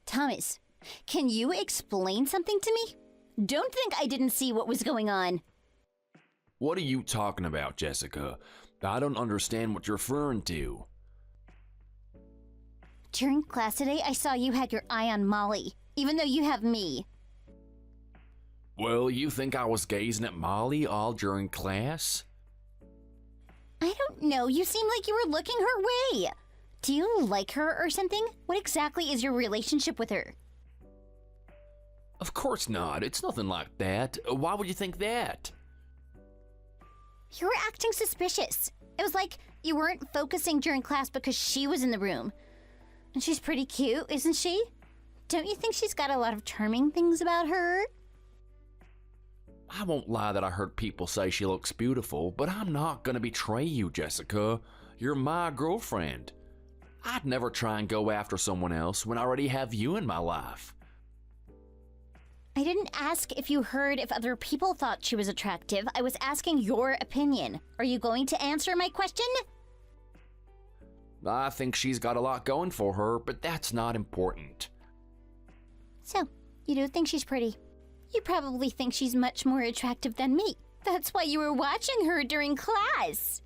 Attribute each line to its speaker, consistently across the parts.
Speaker 1: Thomas, can you explain something to me? Don't think I didn't see what was going on.
Speaker 2: What are you talking about, Jessica? I don't understand what you're referring to.
Speaker 1: During class today, I saw you had your eye on Molly, even though you have me.
Speaker 2: Well, you think I was gazing at Molly all during class?
Speaker 1: I don't know, you seemed like you were looking her way. Do you like her or something? What exactly is your relationship with her?
Speaker 2: Of course not. It's nothing like that. Why would you think that?
Speaker 1: You were acting suspicious. It was like you weren't focusing during class because she was in the room. And she's pretty cute, isn't she? Don't you think she's got a lot of charming things about her?
Speaker 2: I won't lie that I heard people say she looks beautiful, but I'm not gonna betray you, Jessica. You're my girlfriend. I'd never try and go after someone else when I already have you in my life.
Speaker 1: I didn't ask if you heard if other people thought she was attractive. I was asking your opinion. Are you going to answer my question?
Speaker 2: I think she's got a lot going for her, but that's not important.
Speaker 1: So, you do think she's pretty. You probably think she's much more attractive than me. That's why you were watching her during class.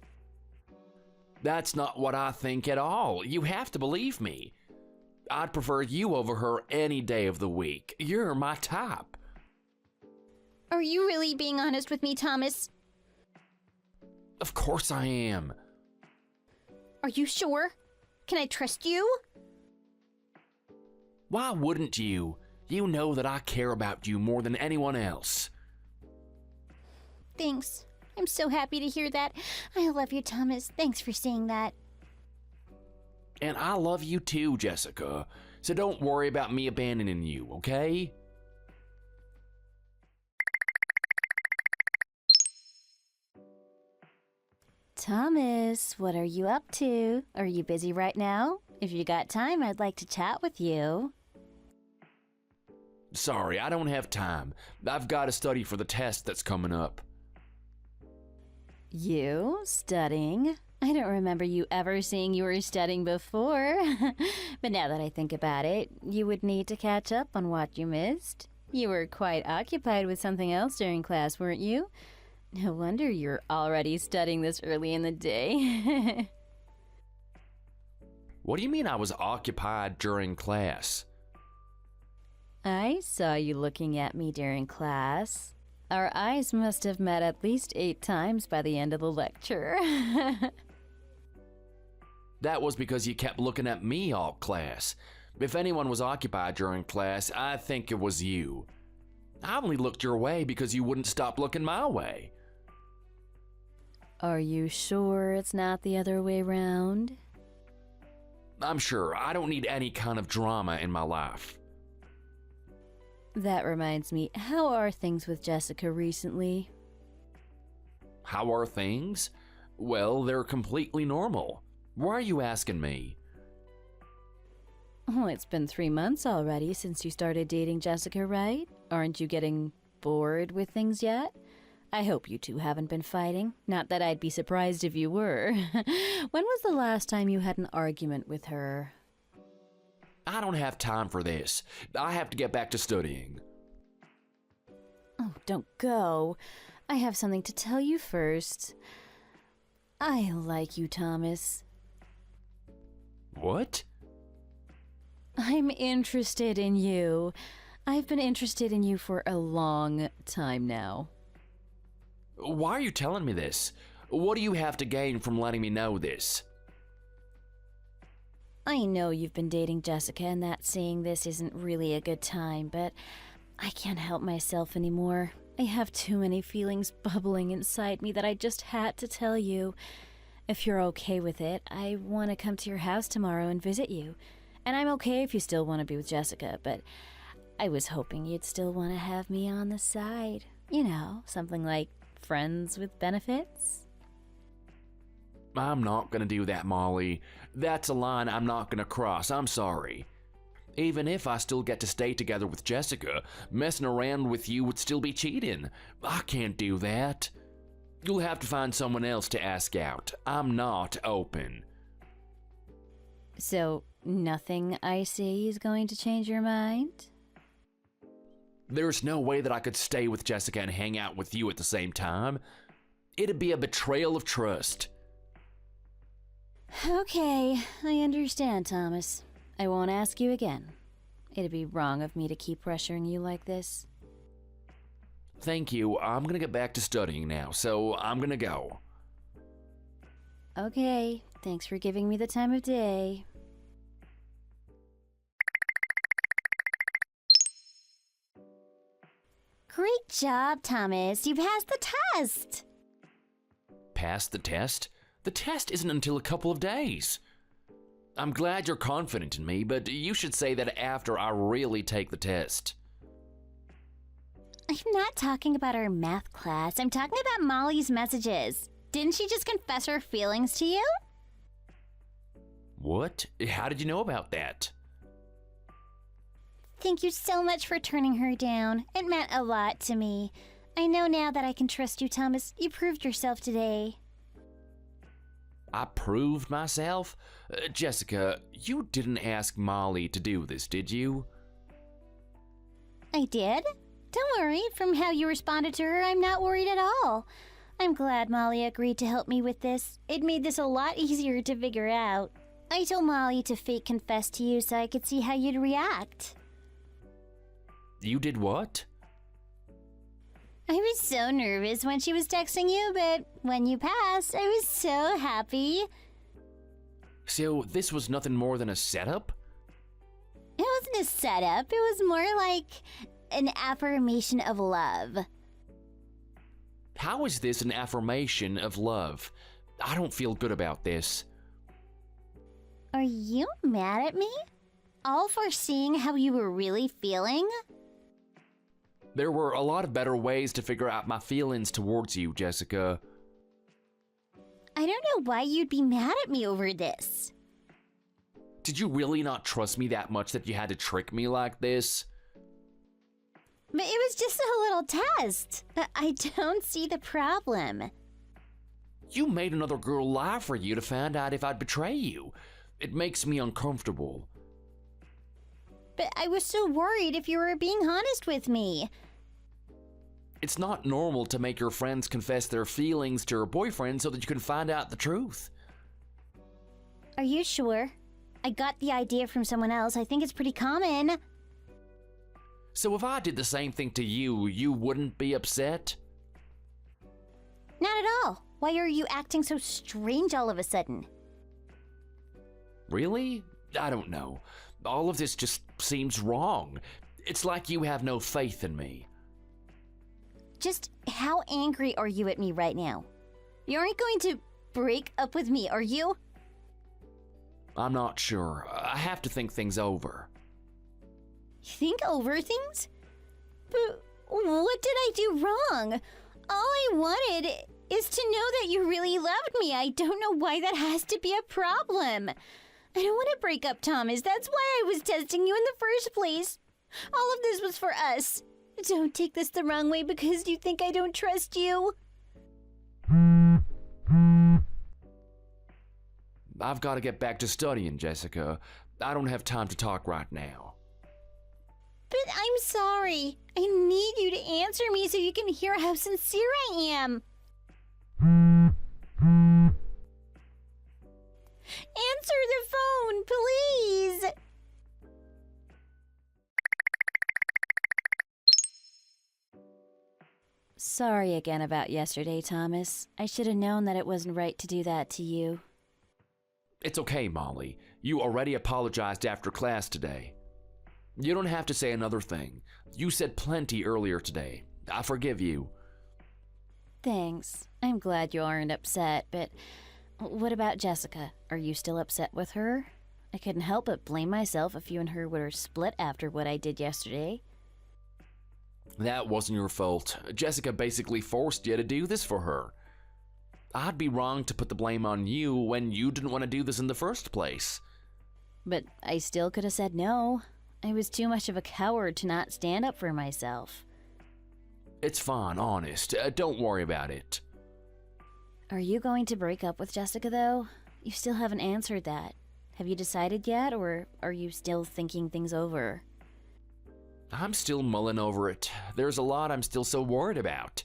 Speaker 2: That's not what I think at all. You have to believe me. I'd prefer you over her any day of the week. You're my type.
Speaker 1: Are you really being honest with me, Thomas?
Speaker 2: Of course I am.
Speaker 1: Are you sure? Can I trust you?
Speaker 2: Why wouldn't you? You know that I care about you more than anyone else.
Speaker 1: Thanks. I'm so happy to hear that. I love you, Thomas. Thanks for saying that.
Speaker 2: And I love you too, Jessica. So don't worry about me abandoning you, okay?
Speaker 1: Thomas, what are you up to? Are you busy right now? If you got time, I'd like to chat with you.
Speaker 2: Sorry, I don't have time. I've got to study for the test that's coming up.
Speaker 1: You? Studying? I don't remember you ever seeing you were studying before. But now that I think about it, you would need to catch up on what you missed. You were quite occupied with something else during class, weren't you? No wonder you're already studying this early in the day.
Speaker 2: What do you mean I was occupied during class?
Speaker 1: I saw you looking at me during class. Our eyes must have met at least 8 times by the end of the lecture.
Speaker 2: That was because you kept looking at me all class. If anyone was occupied during class, I think it was you. I only looked your way because you wouldn't stop looking my way.
Speaker 1: Are you sure it's not the other way round?
Speaker 2: I'm sure. I don't need any kind of drama in my life.
Speaker 1: That reminds me, how are things with Jessica recently?
Speaker 2: How are things? Well, they're completely normal. Why are you asking me?
Speaker 1: Oh, it's been 3 months already since you started dating Jessica, right? Aren't you getting bored with things yet? I hope you two haven't been fighting. Not that I'd be surprised if you were. When was the last time you had an argument with her?
Speaker 2: I don't have time for this. I have to get back to studying.
Speaker 1: Oh, don't go. I have something to tell you first. I like you, Thomas.
Speaker 2: What?
Speaker 1: I'm interested in you. I've been interested in you for a long time now.
Speaker 2: Why are you telling me this? What do you have to gain from letting me know this?
Speaker 1: I know you've been dating Jessica and that saying this isn't really a good time, but I can't help myself anymore. I have too many feelings bubbling inside me that I just had to tell you. If you're okay with it, I want to come to your house tomorrow and visit you. And I'm okay if you still want to be with Jessica, but I was hoping you'd still want to have me on the side. You know, something like friends with benefits.
Speaker 2: I'm not gonna do that, Molly. That's a line I'm not gonna cross. I'm sorry. Even if I still get to stay together with Jessica, messing around with you would still be cheating. I can't do that. You'll have to find someone else to ask out. I'm not open.
Speaker 1: So, nothing I say is going to change your mind?
Speaker 2: There's no way that I could stay with Jessica and hang out with you at the same time. It'd be a betrayal of trust.
Speaker 1: Okay, I understand, Thomas. I won't ask you again. It'd be wrong of me to keep pressuring you like this.
Speaker 2: Thank you. I'm gonna get back to studying now, so I'm gonna go.
Speaker 1: Okay, thanks for giving me the time of day. Great job, Thomas. You passed the test.
Speaker 2: Pass the test? The test isn't until a couple of days. I'm glad you're confident in me, but you should say that after I really take the test.
Speaker 1: I'm not talking about our math class. I'm talking about Molly's messages. Didn't she just confess her feelings to you?
Speaker 2: What? How did you know about that?
Speaker 1: Thank you so much for turning her down. It meant a lot to me. I know now that I can trust you, Thomas. You proved yourself today.
Speaker 2: I proved myself? Jessica, you didn't ask Molly to do this, did you?
Speaker 1: I did? Don't worry. From how you responded to her, I'm not worried at all. I'm glad Molly agreed to help me with this. It made this a lot easier to figure out. I told Molly to fake confess to you so I could see how you'd react.
Speaker 2: You did what?
Speaker 1: I was so nervous when she was texting you, but when you passed, I was so happy.
Speaker 2: So this was nothing more than a setup?
Speaker 1: It wasn't a setup. It was more like an affirmation of love.
Speaker 2: How is this an affirmation of love? I don't feel good about this.
Speaker 1: Are you mad at me? All for seeing how you were really feeling?
Speaker 2: There were a lot of better ways to figure out my feelings towards you, Jessica.
Speaker 1: I don't know why you'd be mad at me over this.
Speaker 2: Did you really not trust me that much that you had to trick me like this?
Speaker 1: But it was just a little test. I don't see the problem.
Speaker 2: You made another girl lie for you to find out if I'd betray you. It makes me uncomfortable.
Speaker 1: But I was so worried if you were being honest with me.
Speaker 2: It's not normal to make your friends confess their feelings to your boyfriend so that you can find out the truth.
Speaker 1: Are you sure? I got the idea from someone else. I think it's pretty common.
Speaker 2: So if I did the same thing to you, you wouldn't be upset?
Speaker 1: Not at all. Why are you acting so strange all of a sudden?
Speaker 2: Really? I don't know. All of this just seems wrong. It's like you have no faith in me.
Speaker 1: Just how angry are you at me right now? You aren't going to break up with me, are you?
Speaker 2: I'm not sure. I have to think things over.
Speaker 1: Think over things? But what did I do wrong? All I wanted is to know that you really loved me. I don't know why that has to be a problem. I don't want to break up, Thomas. That's why I was testing you in the first place. All of this was for us. Don't take this the wrong way because you think I don't trust you.
Speaker 2: I've got to get back to studying, Jessica. I don't have time to talk right now.
Speaker 1: But I'm sorry. I need you to answer me so you can hear how sincere I am. Answer the phone, please. Sorry again about yesterday, Thomas. I should have known that it wasn't right to do that to you.
Speaker 2: It's okay, Molly. You already apologized after class today. You don't have to say another thing. You said plenty earlier today. I forgive you.
Speaker 1: Thanks. I'm glad you aren't upset, but what about Jessica? Are you still upset with her? I couldn't help but blame myself if you and her were split after what I did yesterday.
Speaker 2: That wasn't your fault. Jessica basically forced you to do this for her. I'd be wrong to put the blame on you when you didn't want to do this in the first place.
Speaker 1: But I still could have said no. I was too much of a coward to not stand up for myself.
Speaker 2: It's fine, honest. Don't worry about it.
Speaker 1: Are you going to break up with Jessica, though? You still haven't answered that. Have you decided yet, or are you still thinking things over?
Speaker 2: I'm still mulling over it. There's a lot I'm still so worried about.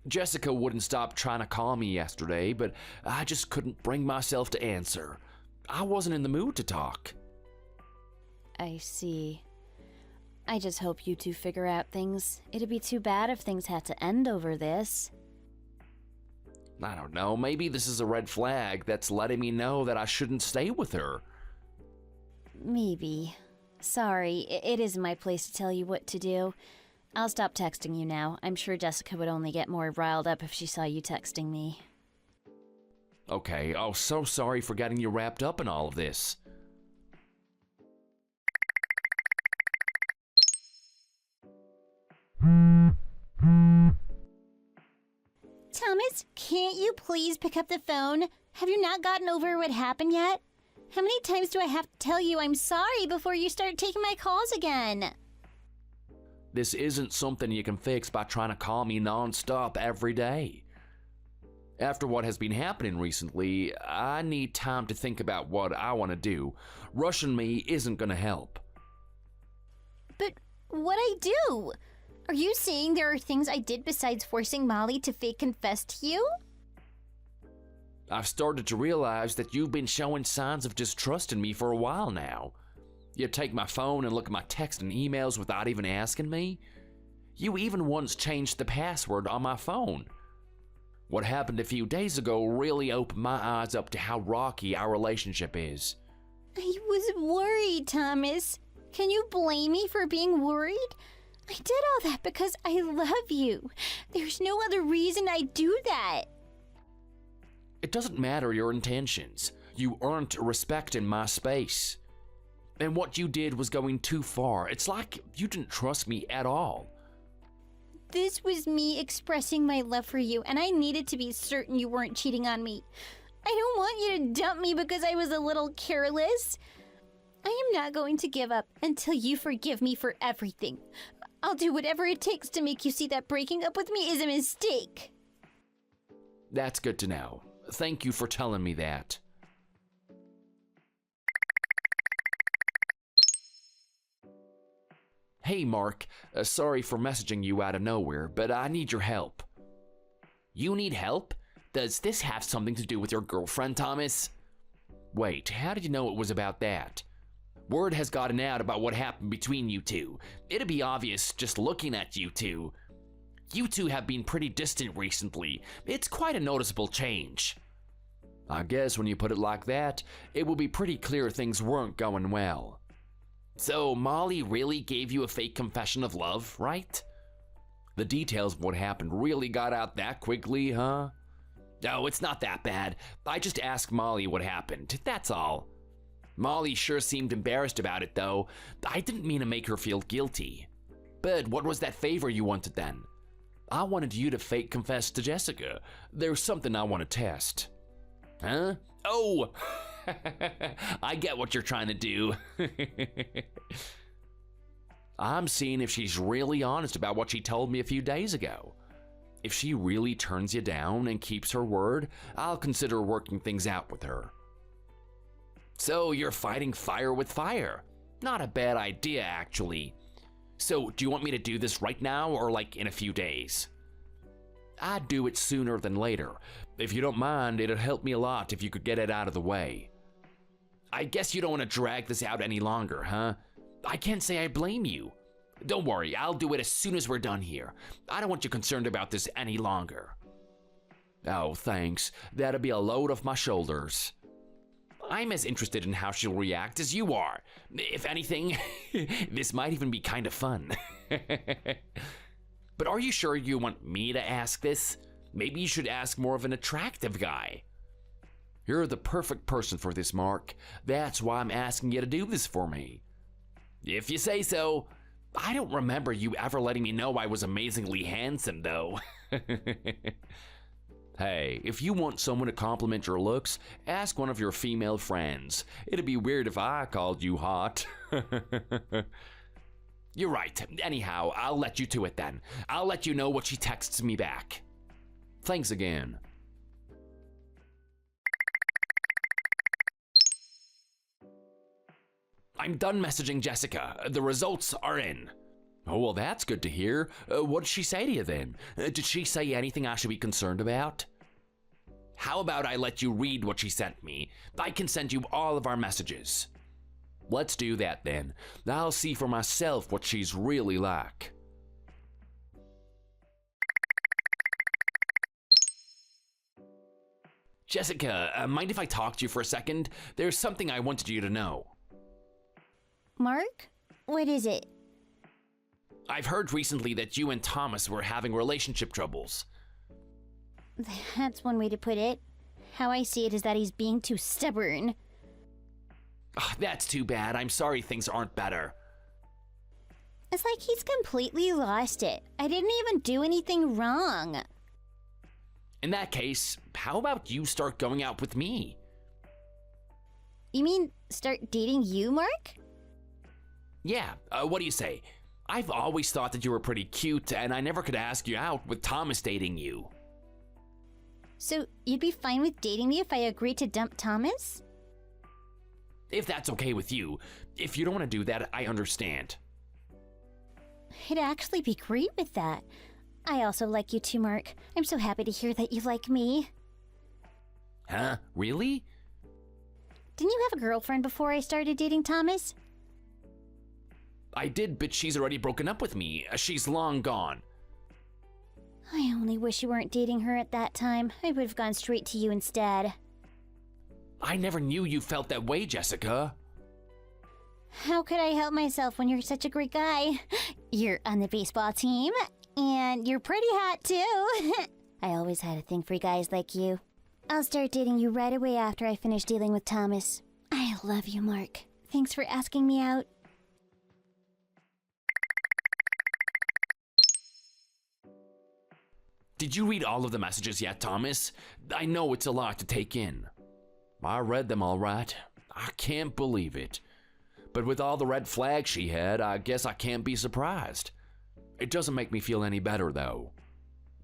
Speaker 2: Jessica wouldn't stop trying to call me yesterday, but I just couldn't bring myself to answer. I wasn't in the mood to talk.
Speaker 1: I see. I just hope you two figure out things. It'd be too bad if things had to end over this.
Speaker 2: I don't know, maybe this is a red flag that's letting me know that I shouldn't stay with her.
Speaker 1: Maybe. Sorry, it isn't my place to tell you what to do. I'll stop texting you now. I'm sure Jessica would only get more riled up if she saw you texting me.
Speaker 2: Okay, oh, so sorry for getting you wrapped up in all of this.
Speaker 1: Thomas, can't you please pick up the phone? Have you not gotten over what happened yet? How many times do I have to tell you I'm sorry before you start taking my calls again?
Speaker 2: This isn't something you can fix by trying to call me non-stop every day. After what has been happening recently, I need time to think about what I want to do. Rushing me isn't going to help.
Speaker 1: But what'd I do? Are you saying there are things I did besides forcing Molly to fake confess to you?
Speaker 2: I've started to realize that you've been showing signs of distrust in me for a while now. You take my phone and look at my texts and emails without even asking me. You even once changed the password on my phone. What happened a few days ago really opened my eyes up to how rocky our relationship is.
Speaker 1: I was worried, Thomas. Can you blame me for being worried? I did all that because I love you. There's no other reason I'd do that.
Speaker 2: It doesn't matter your intentions. You earned respect in my space. And what you did was going too far. It's like you didn't trust me at all.
Speaker 1: This was me expressing my love for you, and I needed to be certain you weren't cheating on me. I don't want you to dump me because I was a little careless. I am not going to give up until you forgive me for everything. I'll do whatever it takes to make you see that breaking up with me is a mistake.
Speaker 2: That's good to know. Thank you for telling me that. Hey Mark, sorry for messaging you out of nowhere, but I need your help. You need help? Does this have something to do with your girlfriend, Thomas? Wait, how did you know it was about that? Word has gotten out about what happened between you two. It'd be obvious just looking at you two. You two have been pretty distant recently. It's quite a noticeable change. I guess when you put it like that, it will be pretty clear things weren't going well. So Molly really gave you a fake confession of love, right? The details of what happened really got out that quickly, huh? No, it's not that bad. I just asked Molly what happened, that's all. Molly sure seemed embarrassed about it though. I didn't mean to make her feel guilty. But what was that favor you wanted then? I wanted you to fake confess to Jessica. There's something I want to test. Huh? Oh! I get what you're trying to do. I'm seeing if she's really honest about what she told me a few days ago. If she really turns you down and keeps her word, I'll consider working things out with her. So you're fighting fire with fire. Not a bad idea, actually. So do you want me to do this right now or like in a few days? I'd do it sooner than later. If you don't mind, it'd help me a lot if you could get it out of the way. I guess you don't want to drag this out any longer, huh? I can't say I blame you. Don't worry, I'll do it as soon as we're done here. I don't want you concerned about this any longer. Oh, thanks. That'll be a load off my shoulders. I'm as interested in how she'll react as you are. If anything, this might even be kind of fun. But are you sure you want me to ask this? Maybe you should ask more of an attractive guy. You're the perfect person for this, Mark. That's why I'm asking you to do this for me. If you say so. I don't remember you ever letting me know I was amazingly handsome, though. Hey, if you want someone to compliment your looks, ask one of your female friends. It'd be weird if I called you hot. You're right. Anyhow, I'll let you to it then. I'll let you know what she texts me back. Thanks again. I'm done messaging Jessica. The results are in. Oh, well, that's good to hear. What did she say to you then? Did she say anything I should be concerned about? How about I let you read what she sent me? I can send you all of our messages. Let's do that then. I'll see for myself what she's really like. Jessica, mind if I talk to you for a second? There's something I wanted you to know.
Speaker 1: Mark? What is it?
Speaker 2: I've heard recently that you and Thomas were having relationship troubles.
Speaker 1: That's one way to put it. How I see it is that he's being too stubborn.
Speaker 2: That's too bad. I'm sorry things aren't better.
Speaker 1: It's like he's completely lost it. I didn't even do anything wrong.
Speaker 2: In that case, how about you start going out with me?
Speaker 1: You mean start dating you, Mark?
Speaker 2: Yeah, what do you say? I've always thought that you were pretty cute, and I never could ask you out with Thomas dating you.
Speaker 1: So you'd be fine with dating me if I agreed to dump Thomas?
Speaker 2: If that's okay with you. If you don't want to do that, I understand.
Speaker 1: I'd actually be great with that. I also like you too, Mark. I'm so happy to hear that you like me.
Speaker 2: Huh? Really?
Speaker 1: Didn't you have a girlfriend before I started dating Thomas?
Speaker 2: I did, but she's already broken up with me. She's long gone.
Speaker 1: I only wish you weren't dating her at that time. I would have gone straight to you instead.
Speaker 2: I never knew you felt that way, Jessica.
Speaker 1: How could I help myself when you're such a great guy? You're on the baseball team, and you're pretty hot too. I always had a thing for guys like you. I'll start dating you right away after I finish dealing with Thomas. I love you, Mark. Thanks for asking me out.
Speaker 2: Did you read all of the messages yet, Thomas? I know it's a lot to take in. I read them all right. I can't believe it. But with all the red flags she had, I guess I can't be surprised. It doesn't make me feel any better, though.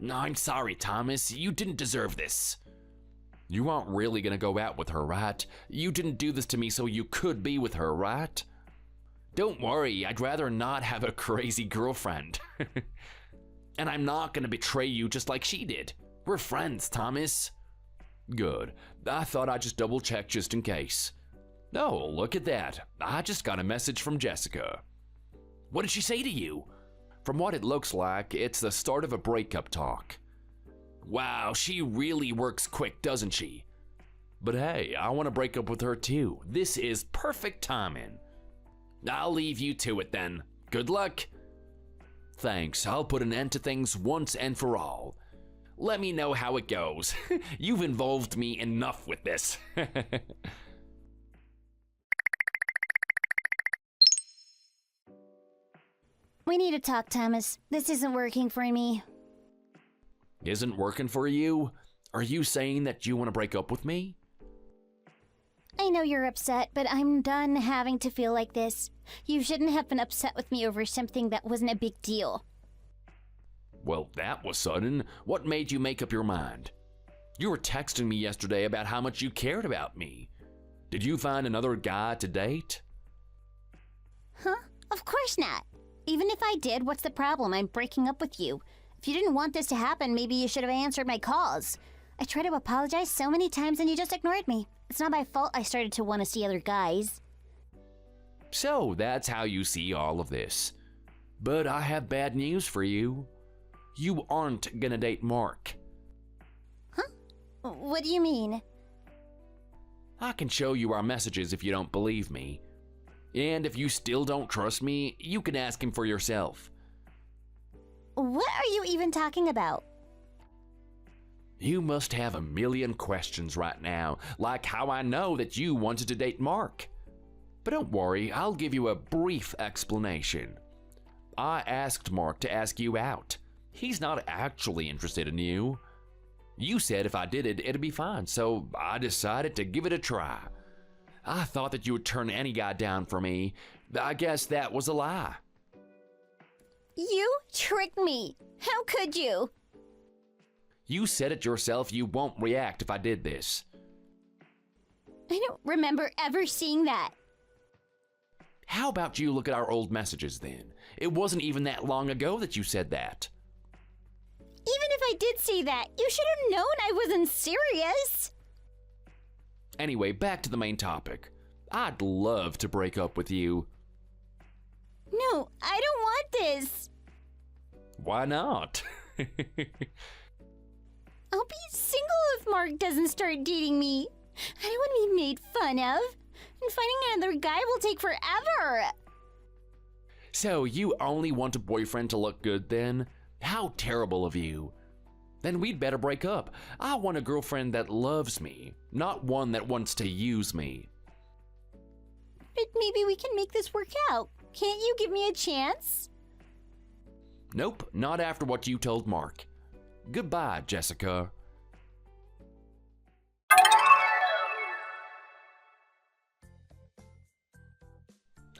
Speaker 2: No, I'm sorry, Thomas. You didn't deserve this. You aren't really gonna go out with her, right? You didn't do this to me so you could be with her, right? Don't worry, I'd rather not have a crazy girlfriend. And I'm not gonna betray you just like she did. We're friends, Thomas. Good. I thought I'd just double check just in case. Oh, look at that. I just got a message from Jessica. What did she say to you? From what it looks like, it's the start of a breakup talk. Wow, she really works quick, doesn't she? But hey, I want to break up with her too. This is perfect timing. I'll leave you to it then. Good luck. Thanks, I'll put an end to things once and for all. Let me know how it goes. You've involved me enough with this.
Speaker 1: We need to talk, Thomas. This isn't working for me.
Speaker 2: Isn't working for you? Are you saying that you want to break up with me?
Speaker 1: I know you're upset, but I'm done having to feel like this. You shouldn't have been upset with me over something that wasn't a big deal.
Speaker 2: Well, that was sudden. What made you make up your mind? You were texting me yesterday about how much you cared about me. Did you find another guy to date?
Speaker 1: Huh? Of course not. Even if I did, what's the problem? I'm breaking up with you. If you didn't want this to happen, maybe you should have answered my calls. I tried to apologize so many times and you just ignored me. It's not my fault I started to want to see other guys.
Speaker 2: So that's how you see all of this. But I have bad news for you. You aren't gonna date Mark.
Speaker 1: Huh? What do you mean?
Speaker 2: I can show you our messages if you don't believe me. And if you still don't trust me, you can ask him for yourself.
Speaker 1: What are you even talking about?
Speaker 2: You must have a million questions right now, like how I know that you wanted to date Mark. But don't worry, I'll give you a brief explanation. I asked Mark to ask you out. He's not actually interested in you. You said if I did it, it'd be fine, so I decided to give it a try. I thought that you would turn any guy down for me. I guess that was a lie.
Speaker 1: You tricked me. How could you?
Speaker 2: You said it yourself you won't react if I did this.
Speaker 1: I don't remember ever seeing that.
Speaker 2: How about you look at our old messages then? It wasn't even that long ago that you said that.
Speaker 1: Even if I did say that, you should have known I wasn't serious.
Speaker 2: Anyway, back to the main topic. I'd love to break up with you.
Speaker 1: No, I don't want this.
Speaker 2: Why not?
Speaker 1: I'll be single if Mark doesn't start dating me. I don't want to be made fun of. And finding another guy will take forever.
Speaker 2: So you only want a boyfriend to look good then? How terrible of you. Then we'd better break up. I want a girlfriend that loves me, not one that wants to use me.
Speaker 1: But maybe we can make this work out. Can't you give me a chance?
Speaker 2: Nope, not after what you told Mark. Goodbye, Jessica.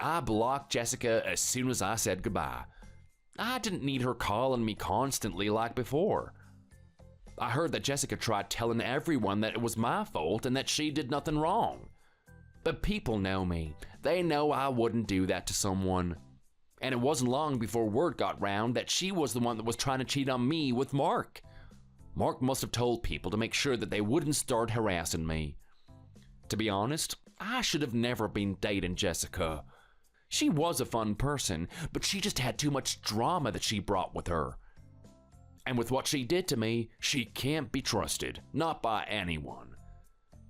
Speaker 2: I blocked Jessica as soon as I said goodbye. I didn't need her calling me constantly like before. I heard that Jessica tried telling everyone that it was my fault and that she did nothing wrong. But people know me. They know I wouldn't do that to someone. And it wasn't long before word got round that she was the one that was trying to cheat on me with Mark. Mark must have told people to make sure that they wouldn't start harassing me. To be honest, I should have never been dating Jessica. She was a fun person, but she just had too much drama that she brought with her. And with what she did to me, she can't be trusted, not by anyone.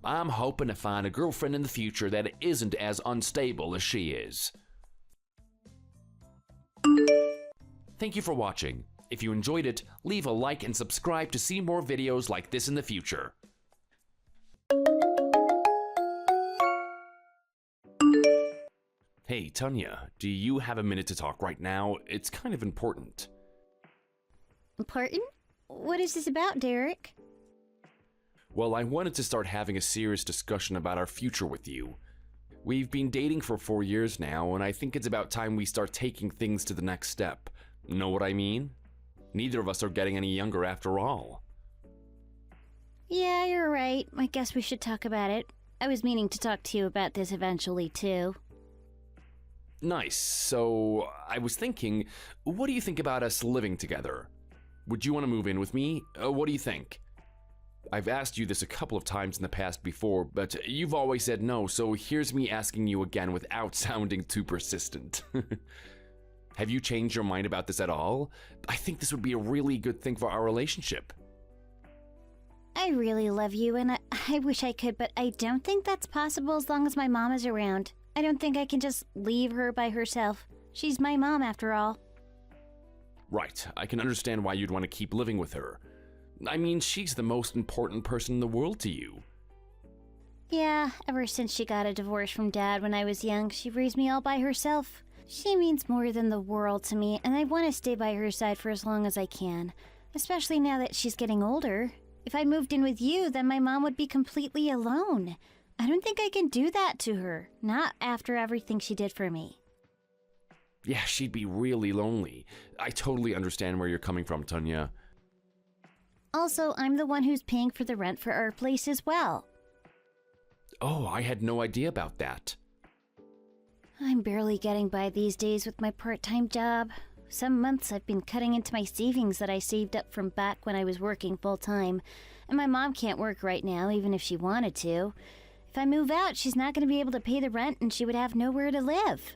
Speaker 2: I'm hoping to find a girlfriend in the future that isn't as unstable as she is. Thank you for watching. If you enjoyed it, leave a like and subscribe to see more videos like this in the future. Hey, Tanya, do you have a minute to talk right now? It's kind of important.
Speaker 1: Pardon? What is this about, Derek?
Speaker 2: Well, I wanted to start having a serious discussion about our future with you. We've been dating for 4 years now, and I think it's about time we start taking things to the next step. Know what I mean? Neither of us are getting any younger after all.
Speaker 1: Yeah, you're right. I guess we should talk about it. I was meaning to talk to you about this eventually, too.
Speaker 2: Nice. So, I was thinking, what do you think about us living together? Would you want to move in with me? What do you think? I've asked you this a couple of times in the past before, but you've always said no, so here's me asking you again without sounding too persistent. Have you changed your mind about this at all? I think this would be a really good thing for our relationship.
Speaker 1: I really love you, and I wish I could, but I don't think that's possible as long as my mom is around. I don't think I can just leave her by herself. She's my mom, after all.
Speaker 2: Right, I can understand why you'd want to keep living with her. I mean, she's the most important person in the world to you.
Speaker 1: Yeah, ever since she got a divorce from Dad when I was young, she raised me all by herself. She means more than the world to me, and I want to stay by her side for as long as I can. Especially now that she's getting older. If I moved in with you, then my mom would be completely alone. I don't think I can do that to her. Not after everything she did for me.
Speaker 2: Yeah, she'd be really lonely. I totally understand where you're coming from, Tanya.
Speaker 1: Also, I'm the one who's paying for the rent for our place as well.
Speaker 2: Oh, I had no idea about that.
Speaker 1: I'm barely getting by these days with my part-time job. Some months I've been cutting into my savings that I saved up from back when I was working full-time. And my mom can't work right now, even if she wanted to. If I move out, she's not going to be able to pay the rent and she would have nowhere to live.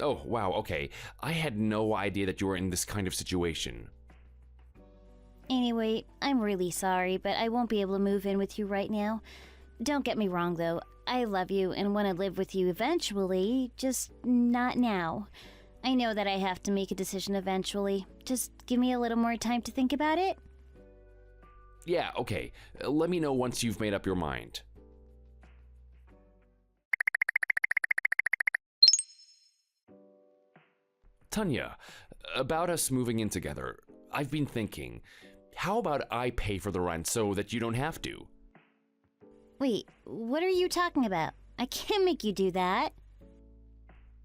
Speaker 2: Oh, wow, okay. I had no idea that you were in this kind of situation.
Speaker 1: Anyway, I'm really sorry, but I won't be able to move in with you right now. Don't get me wrong, though. I love you and want to live with you eventually, just not now. I know that I have to make a decision eventually. Just give me a little more time to think about it.
Speaker 2: Yeah, okay. Let me know once you've made up your mind. Tanya, about us moving in together, I've been thinking, how about I pay for the rent so that you don't have to?
Speaker 1: Wait, what are you talking about? I can't make you do that.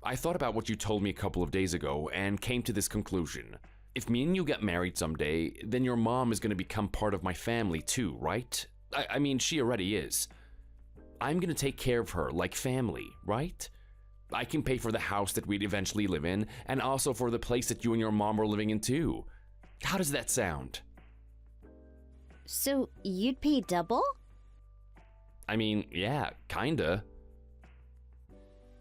Speaker 2: I thought about what you told me a couple of days ago and came to this conclusion. If me and you get married someday, then your mom is going to become part of my family too, right? I mean, she already is. I'm going to take care of her like family, right? I can pay for the house that we'd eventually live in, and also for the place that you and your mom are living in too. How does that sound?
Speaker 1: So you'd pay double?
Speaker 2: I mean, yeah, kinda.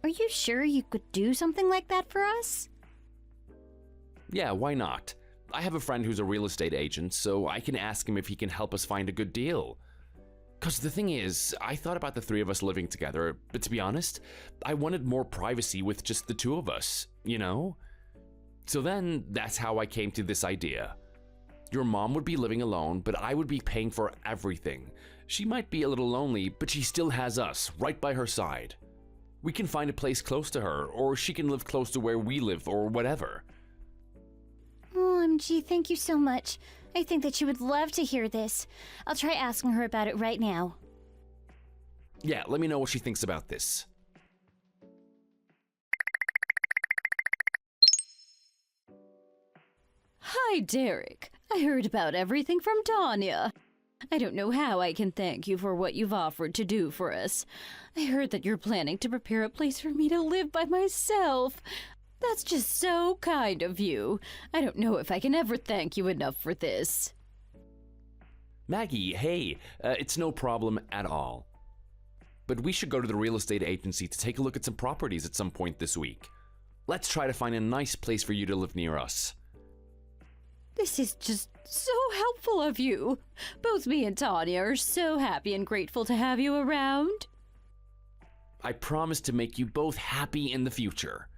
Speaker 1: Are you sure you could do something like that for us?
Speaker 2: Yeah, why not? I have a friend who's a real estate agent, so I can ask him if he can help us find a good deal. Cause the thing is, I thought about the three of us living together, but to be honest, I wanted more privacy with just the two of us, you know? So then, that's how I came to this idea. Your mom would be living alone, but I would be paying for everything. She might be a little lonely, but she still has us, right by her side. We can find a place close to her, or she can live close to where we live, or whatever.
Speaker 1: OMG, thank you so much. I think that she would love to hear this. I'll try asking her about it right now.
Speaker 2: Yeah, let me know what she thinks about this.
Speaker 1: Hi, Derek. I heard about everything from Tanya. I don't know how I can thank you for what you've offered to do for us. I heard that you're planning to prepare a place for me to live by myself. That's just so kind of you. I don't know if I can ever thank you enough for this.
Speaker 2: Maggie, hey, it's no problem at all. But we should go to the real estate agency to take a look at some properties at some point this week. Let's try to find a nice place for you to live near us.
Speaker 1: This is just so helpful of you. Both me and Tanya are so happy and grateful to have you around.
Speaker 2: I promise to make you both happy in the future.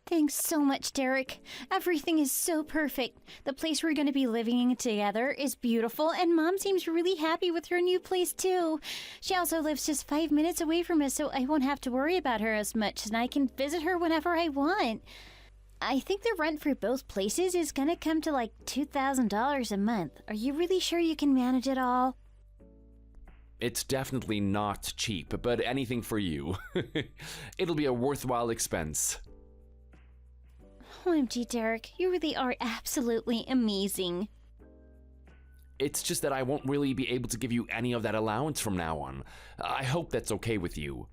Speaker 1: Thanks so much, Derek. Everything is so perfect. The place we're going to be living in together is beautiful, and Mom seems really happy with her new place, too. She also lives just 5 minutes away from us, so I won't have to worry about her as much, and I can visit her whenever I want. I think the rent for both places is going to come to like $2,000 a month. Are you really sure you can manage it all?
Speaker 2: It's definitely not cheap, but anything for you. It'll be a worthwhile expense.
Speaker 1: OMG, Derek, you really are absolutely amazing.
Speaker 2: It's just that I won't really be able to give you any of that allowance from now on. I hope that's okay with you.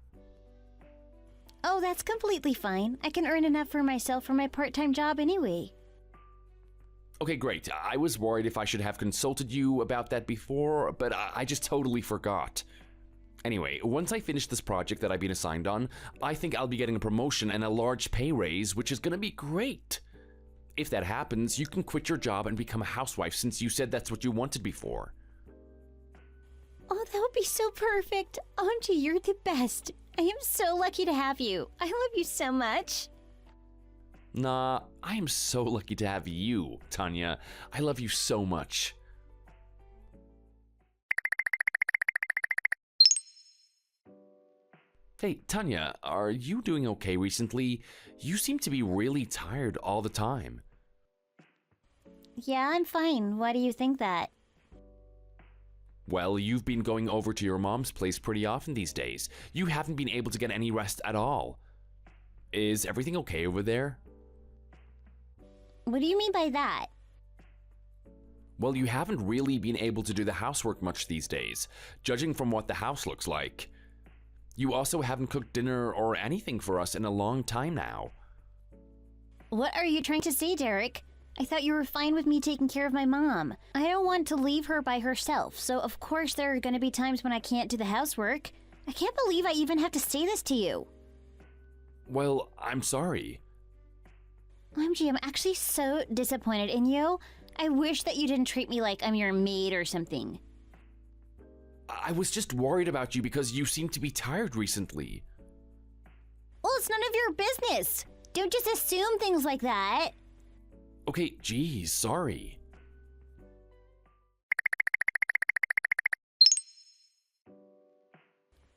Speaker 1: Oh, that's completely fine. I can earn enough for myself for my part-time job anyway.
Speaker 2: Okay, great. I was worried if I should have consulted you about that before, but I just totally forgot. Anyway, once I finish this project that I've been assigned on, I think I'll be getting a promotion and a large pay raise, which is gonna be great. If that happens, you can quit your job and become a housewife since you said that's what you wanted before.
Speaker 1: Oh, that would be so perfect. Auntie, you're the best. I am so lucky to have you. I love you so much.
Speaker 2: Nah, I am so lucky to have you, Tanya. I love you so much. Hey, Tanya, are you doing okay recently? You seem to be really tired all the time.
Speaker 1: Yeah, I'm fine. Why do you think that?
Speaker 2: Well, you've been going over to your mom's place pretty often these days. You haven't been able to get any rest at all. Is everything okay over there?
Speaker 1: What do you mean by that?
Speaker 2: Well, you haven't really been able to do the housework much these days, judging from what the house looks like. You also haven't cooked dinner or anything for us in a long time now.
Speaker 1: What are you trying to say, Derek? I thought you were fine with me taking care of my mom. I don't want to leave her by herself, so of course there are going to be times when I can't do the housework. I can't believe I even have to say this to you.
Speaker 2: Well, I'm sorry.
Speaker 1: OMG, I'm actually so disappointed in you. I wish that you didn't treat me like I'm your maid or something.
Speaker 2: I was just worried about you because you seem to be tired recently.
Speaker 1: Well, it's none of your business. Don't just assume things like that.
Speaker 2: Okay, geez, sorry.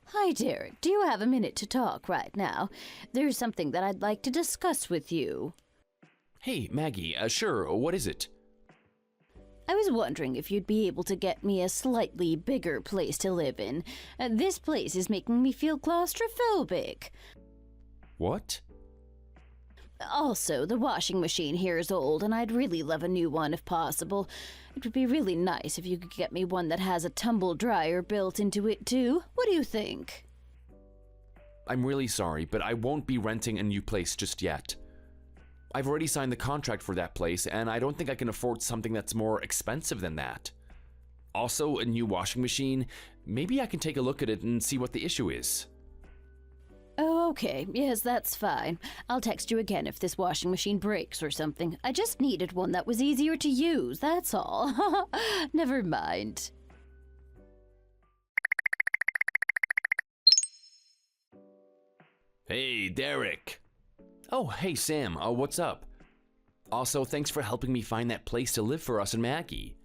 Speaker 1: Hi, Derek. Do you have a minute to talk right now? There's something that I'd like to discuss with you.
Speaker 2: Hey, Maggie, sure, what is it?
Speaker 1: I was wondering if you'd be able to get me a slightly bigger place to live in. This place is making me feel claustrophobic.
Speaker 2: What?
Speaker 1: Also, the washing machine here is old, and I'd really love a new one if possible. It would be really nice if you could get me one that has a tumble dryer built into it too. What do you think?
Speaker 2: I'm really sorry, but I won't be renting a new place just yet. I've already signed the contract for that place, and I don't think I can afford something that's more expensive than that. Also, a new washing machine. Maybe I can take a look at it and see what the issue is.
Speaker 1: Oh, okay. Yes, that's fine. I'll text you again if this washing machine breaks or something. I just needed one that was easier to use, that's all. Never mind.
Speaker 2: Hey, Derek. Oh, hey, Sam. What's up? Also, thanks for helping me find that place to live for us and Maggie.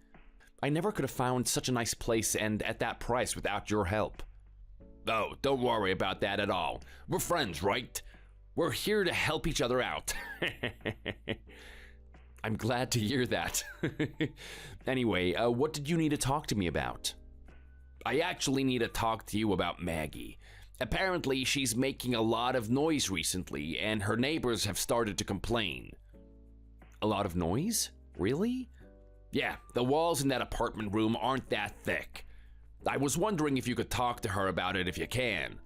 Speaker 2: I never could have found such a nice place and at that price without your help. Oh, don't worry about that at all. We're friends, right? We're here to help each other out. I'm glad to hear that. Anyway, what did you need to talk to me about? I actually need to talk to you about Maggie. Apparently, she's making a lot of noise recently, and her neighbors have started to complain. A lot of noise? Really? Yeah, the walls in that apartment room aren't that thick. I was wondering if you could talk to her about it if you can.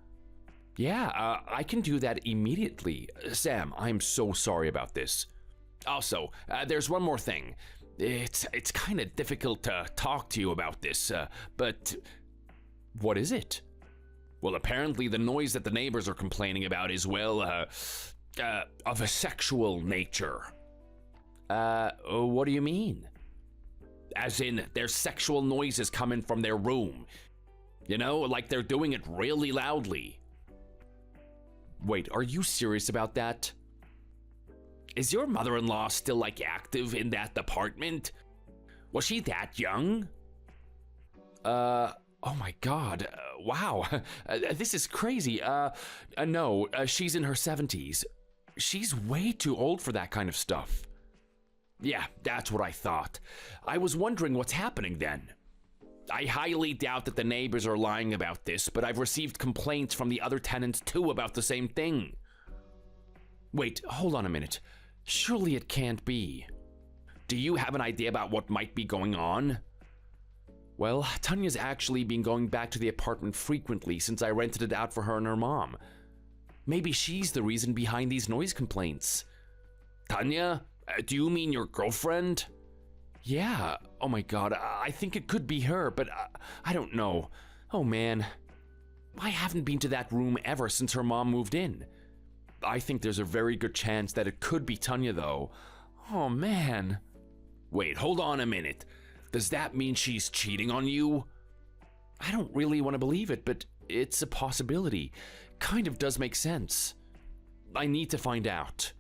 Speaker 2: Yeah, I can do that immediately. Sam, I'm so sorry about this. Also, there's one more thing. It's kind of difficult to talk to you about this, but... What is it? Well, apparently the noise that the neighbors are complaining about is, well, of a sexual nature. What do you mean? As in, there's sexual noises coming from their room. You know, like they're doing it really loudly. Wait, are you serious about that? Is your mother-in-law still, like, active in that department? Was she that young? Oh my god, wow, this is crazy. No, she's in her 70s. She's way too old for that kind of stuff. Yeah, that's what I thought. I was wondering what's happening then. I highly doubt that the neighbors are lying about this, but I've received complaints from the other tenants too about the same thing. Wait, hold on a minute. Surely it can't be. Do you have an idea about what might be going on? Well, Tanya's actually been going back to the apartment frequently since I rented it out for her and her mom. Maybe she's the reason behind these noise complaints. Tanya? Do you mean your girlfriend? Yeah, oh my god, I think it could be her, but I don't know. Oh man. I haven't been to that room ever since her mom moved in. I think there's a very good chance that it could be Tanya though. Oh man. Wait, hold on a minute. Does that mean she's cheating on you? I don't really want to believe it, but it's a possibility. Kind of does make sense. I need to find out.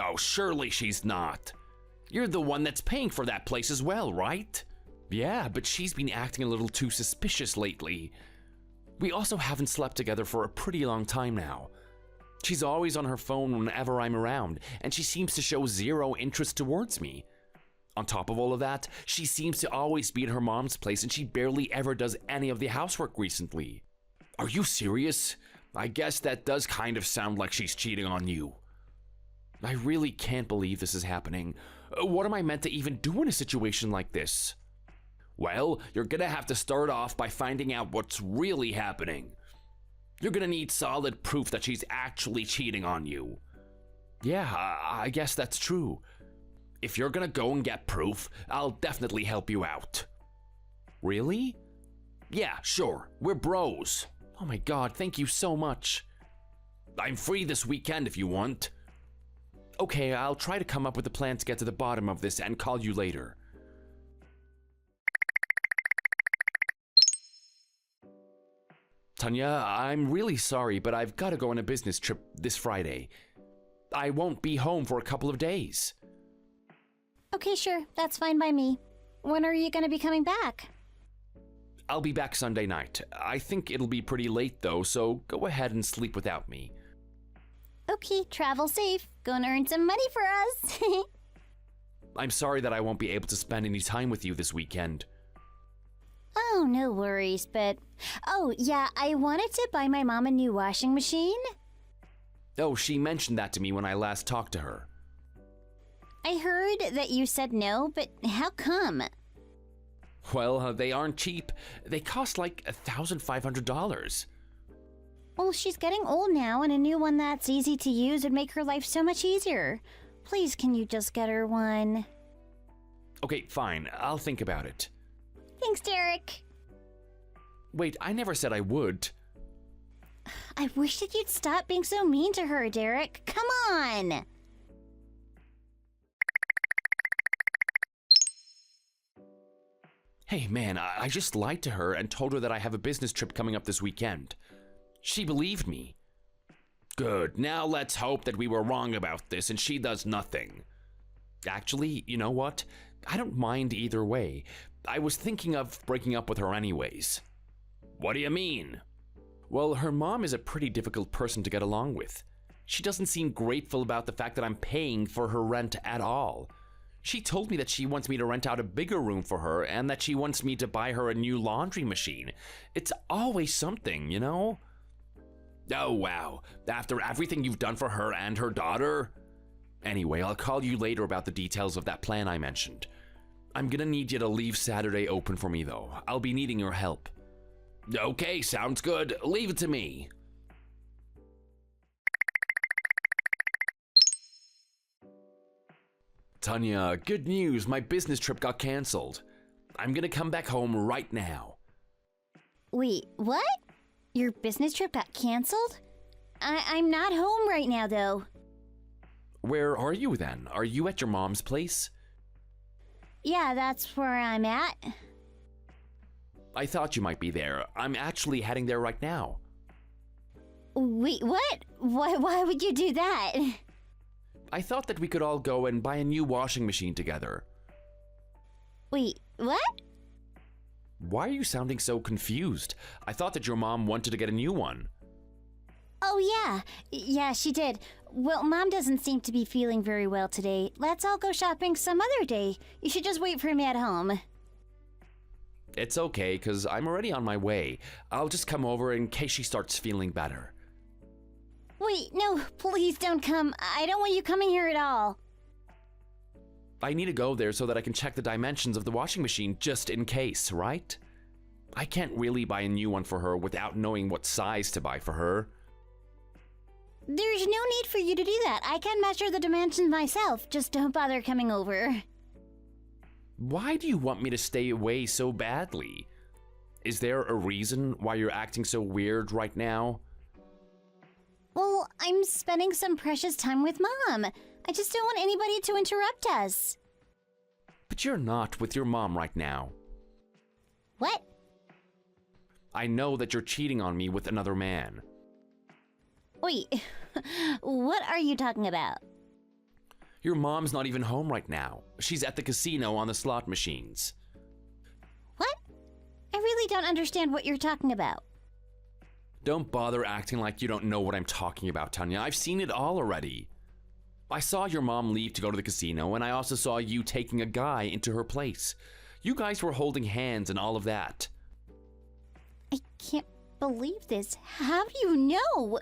Speaker 2: Oh, surely she's not. You're the one that's paying for that place as well, right? Yeah, but she's been acting a little too suspicious lately. We also haven't slept together for a pretty long time now. She's always on her phone whenever I'm around, and she seems to show zero interest towards me. On top of all of that, she seems to always be at her mom's place and she barely ever does any of the housework recently. Are you serious? I guess that does kind of sound like she's cheating on you. I really can't believe this is happening. What am I meant to even do in a situation like this? Well, you're gonna have to start off by finding out what's really happening. You're gonna need solid proof that she's actually cheating on you. Yeah, I guess that's true. If you're gonna go and get proof, I'll definitely help you out. Really? Yeah, sure. We're bros. Oh my god, thank you so much. I'm free this weekend if you want. Okay, I'll try to come up with a plan to get to the bottom of this and call you later. Tanya, I'm really sorry, but I've got to go on a business trip this Friday. I won't be home for a couple of days.
Speaker 3: Okay, sure. That's fine by me. When are you going to be coming back?
Speaker 2: I'll be back Sunday night. I think it'll be pretty late though, so go ahead and sleep without me.
Speaker 3: Okay, travel safe. Gonna earn some money for us.
Speaker 2: I'm sorry that I won't be able to spend any time with you this weekend.
Speaker 3: Oh, no worries, but... Oh, yeah, I wanted to buy my mom a new washing machine.
Speaker 2: Oh, she mentioned that to me when I last talked to her.
Speaker 3: I heard that you said no, but how come?
Speaker 2: Well, they aren't cheap. They cost like $1,500.
Speaker 3: Well, she's getting old now, and a new one that's easy to use would make her life so much easier. Please, can you just get her one?
Speaker 2: Okay, fine. I'll think about it.
Speaker 3: Thanks, Derek.
Speaker 2: Wait, I never said I would.
Speaker 3: I wish that you'd stop being so mean to her, Derek. Come on!
Speaker 2: Hey, man, I just lied to her and told her that I have a business trip coming up this weekend. She believed me. Good, now let's hope that we were wrong about this and she does nothing. Actually, you know what? I don't mind either way. I was thinking of breaking up with her anyways. What do you mean? Well, her mom is a pretty difficult person to get along with. She doesn't seem grateful about the fact that I'm paying for her rent at all. She told me that she wants me to rent out a bigger room for her and that she wants me to buy her a new laundry machine. It's always something, you know? Oh, wow. After everything you've done for her and her daughter? Anyway, I'll call you later about the details of that plan I mentioned. I'm gonna need you to leave Saturday open for me, though. I'll be needing your help. Okay, sounds good. Leave it to me. Tanya, good news. My business trip got canceled. I'm gonna come back home right now.
Speaker 3: Wait, what? Your business trip got canceled? I'm not home right now, though.
Speaker 2: Where are you then? Are you at your mom's place?
Speaker 3: Yeah, that's where I'm at.
Speaker 2: I thought you might be there. I'm actually heading there right now.
Speaker 3: Wait, what? Why would you do that?
Speaker 2: I thought that we could all go and buy a new washing machine together.
Speaker 3: Wait, what?
Speaker 2: Why are you sounding so confused? I thought that your mom wanted to get a new one.
Speaker 3: Oh, yeah. Yeah, she did. Well, Mom doesn't seem to be feeling very well today. Let's all go shopping some other day. You should just wait for me at home.
Speaker 2: It's okay, because I'm already on my way. I'll just come over in case she starts feeling better.
Speaker 3: Wait, no, please don't come. I don't want you coming here at all.
Speaker 2: I need to go there so that I can check the dimensions of the washing machine just in case, right? I can't really buy a new one for her without knowing what size to buy for her.
Speaker 3: There's no need for you to do that. I can measure the dimensions myself. Just don't bother coming over.
Speaker 2: Why do you want me to stay away so badly? Is there a reason why you're acting so weird right now?
Speaker 3: Well, I'm spending some precious time with Mom. I just don't want anybody to interrupt us.
Speaker 2: But you're not with your mom right now.
Speaker 3: What?
Speaker 2: I know that you're cheating on me with another man.
Speaker 3: Wait, what are you talking about?
Speaker 2: Your mom's not even home right now. She's at the casino on the slot machines.
Speaker 3: What? I really don't understand what you're talking about.
Speaker 2: Don't bother acting like you don't know what I'm talking about, Tanya. I've seen it all already. I saw your mom leave to go to the casino, and I also saw you taking a guy into her place. You guys were holding hands and all of that.
Speaker 3: I can't believe this. How do you know?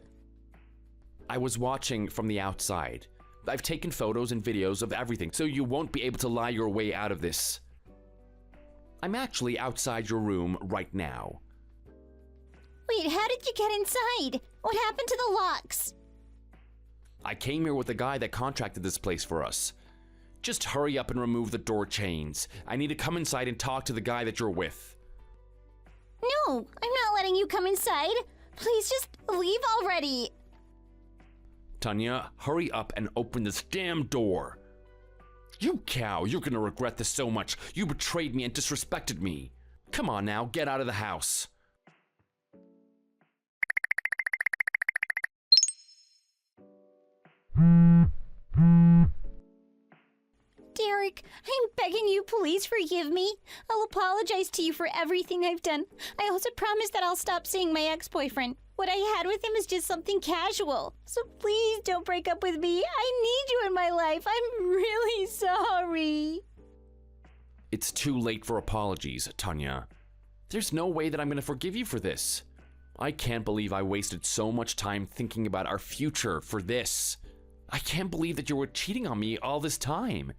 Speaker 2: I was watching from the outside. I've taken photos and videos of everything, so you won't be able to lie your way out of this. I'm actually outside your room right now.
Speaker 3: Wait, how did you get inside? What happened to the locks?
Speaker 2: I came here with the guy that contracted this place for us. Just hurry up and remove the door chains. I need to come inside and talk to the guy that you're with.
Speaker 3: No, I'm not letting you come inside. Please just leave already.
Speaker 2: Tanya, hurry up and open this damn door. You cow, you're gonna regret this so much. You betrayed me and disrespected me. Come on now, get out of the house.
Speaker 3: Derek, I'm begging you, please forgive me. I'll apologize to you for everything I've done. I also promise that I'll stop seeing my ex-boyfriend. What I had with him is just something casual. So please don't break up with me. I need you in my life. I'm really sorry.
Speaker 2: It's too late for apologies, Tanya. There's no way that I'm gonna forgive you for this. I can't believe I wasted so much time thinking about our future for this. I can't believe that you were cheating on me all this time.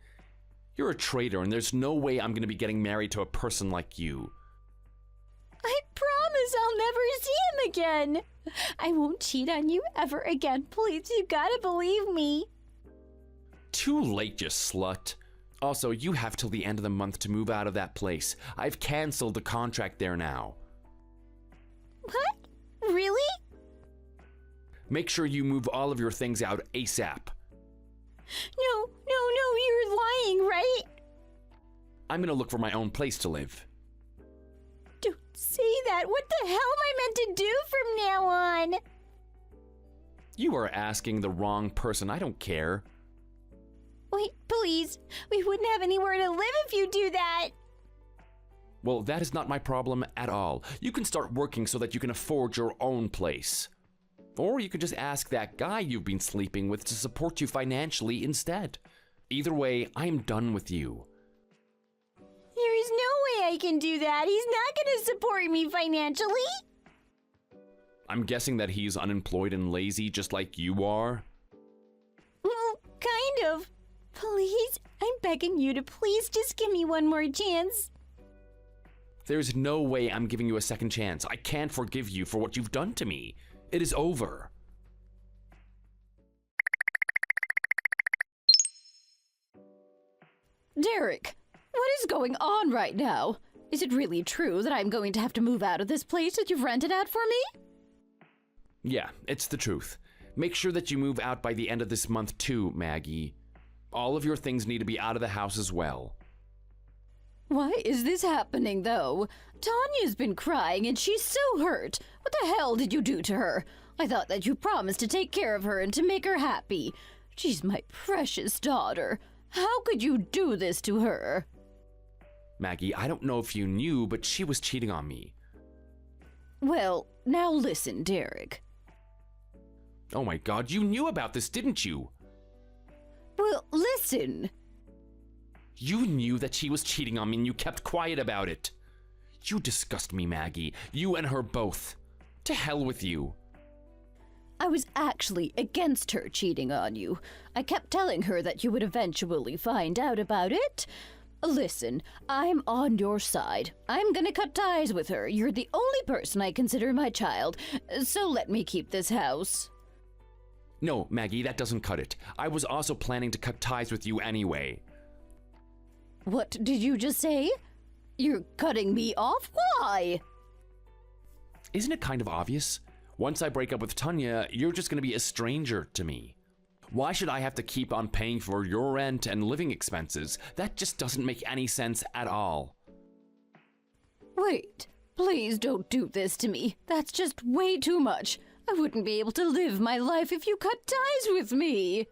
Speaker 2: You're a traitor, and there's no way I'm going to be getting married to a person like you.
Speaker 3: I promise I'll never see him again. I won't cheat on you ever again. Please, you gotta believe me.
Speaker 2: Too late, you slut. Also, you have till the end of the month to move out of that place. I've canceled the contract there now.
Speaker 3: What? Really?
Speaker 2: Make sure you move all of your things out ASAP.
Speaker 3: No, you're lying, right?
Speaker 2: I'm gonna look for my own place to live.
Speaker 3: Don't say that. What the hell am I meant to do from now on?
Speaker 2: You are asking the wrong person. I don't care.
Speaker 3: Wait, please. We wouldn't have anywhere to live if you do that.
Speaker 2: Well, that is not my problem at all. You can start working so that you can afford your own place. Or you could just ask that guy you've been sleeping with to support you financially instead. Either way, I am done with you.
Speaker 3: There is no way I can do that. He's not going to support me financially.
Speaker 2: I'm guessing that he's unemployed and lazy just like you are?
Speaker 3: Well, kind of. Please, I'm begging you to please just give me one more chance.
Speaker 2: There's no way I'm giving you a second chance. I can't forgive you for what you've done to me. It is over.
Speaker 4: Derek, what is going on right now? Is it really true that I'm going to have to move out of this place that you've rented out for me?
Speaker 2: Yeah, it's the truth. Make sure that you move out by the end of this month too, Maggie. All of your things need to be out of the house as well.
Speaker 4: Why is this happening, though? Tanya's been crying and she's so hurt. What the hell did you do to her? I thought that you promised to take care of her and to make her happy. She's my precious daughter. How could you do this to her?
Speaker 2: Maggie, I don't know if you knew, but she was cheating on me.
Speaker 4: Well, now listen, Derek.
Speaker 2: Oh my God, you knew about this, didn't you?
Speaker 4: Well, listen.
Speaker 2: You knew that she was cheating on me and you kept quiet about it. You disgust me, Maggie. You and her both. To hell with you.
Speaker 4: I was actually against her cheating on you. I kept telling her that you would eventually find out about it. Listen, I'm on your side. I'm gonna cut ties with her. You're the only person I consider my child, so let me keep this house.
Speaker 2: No, Maggie, that doesn't cut it. I was also planning to cut ties with you anyway.
Speaker 4: What did you just say? You're cutting me off? Why?
Speaker 2: Isn't it kind of obvious? Once I break up with Tanya, you're just going to be a stranger to me. Why should I have to keep on paying for your rent and living expenses? That just doesn't make any sense at all.
Speaker 4: Wait, please don't do this to me. That's just way too much. I wouldn't be able to live my life if you cut ties with me.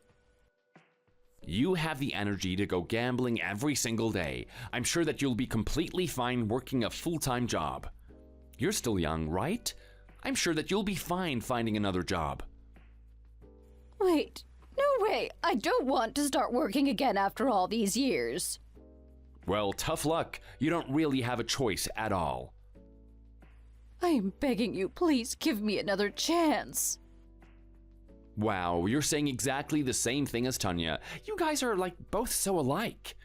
Speaker 2: You have the energy to go gambling every single day. I'm sure that you'll be completely fine working a full-time job. You're still young, right? I'm sure that you'll be fine finding another job.
Speaker 4: Wait, no way. I don't want to start working again after all these years.
Speaker 2: Well, tough luck. You don't really have a choice at all.
Speaker 4: I am begging you, please give me another chance.
Speaker 2: Wow, you're saying exactly the same thing as Tanya. You guys are like both so alike.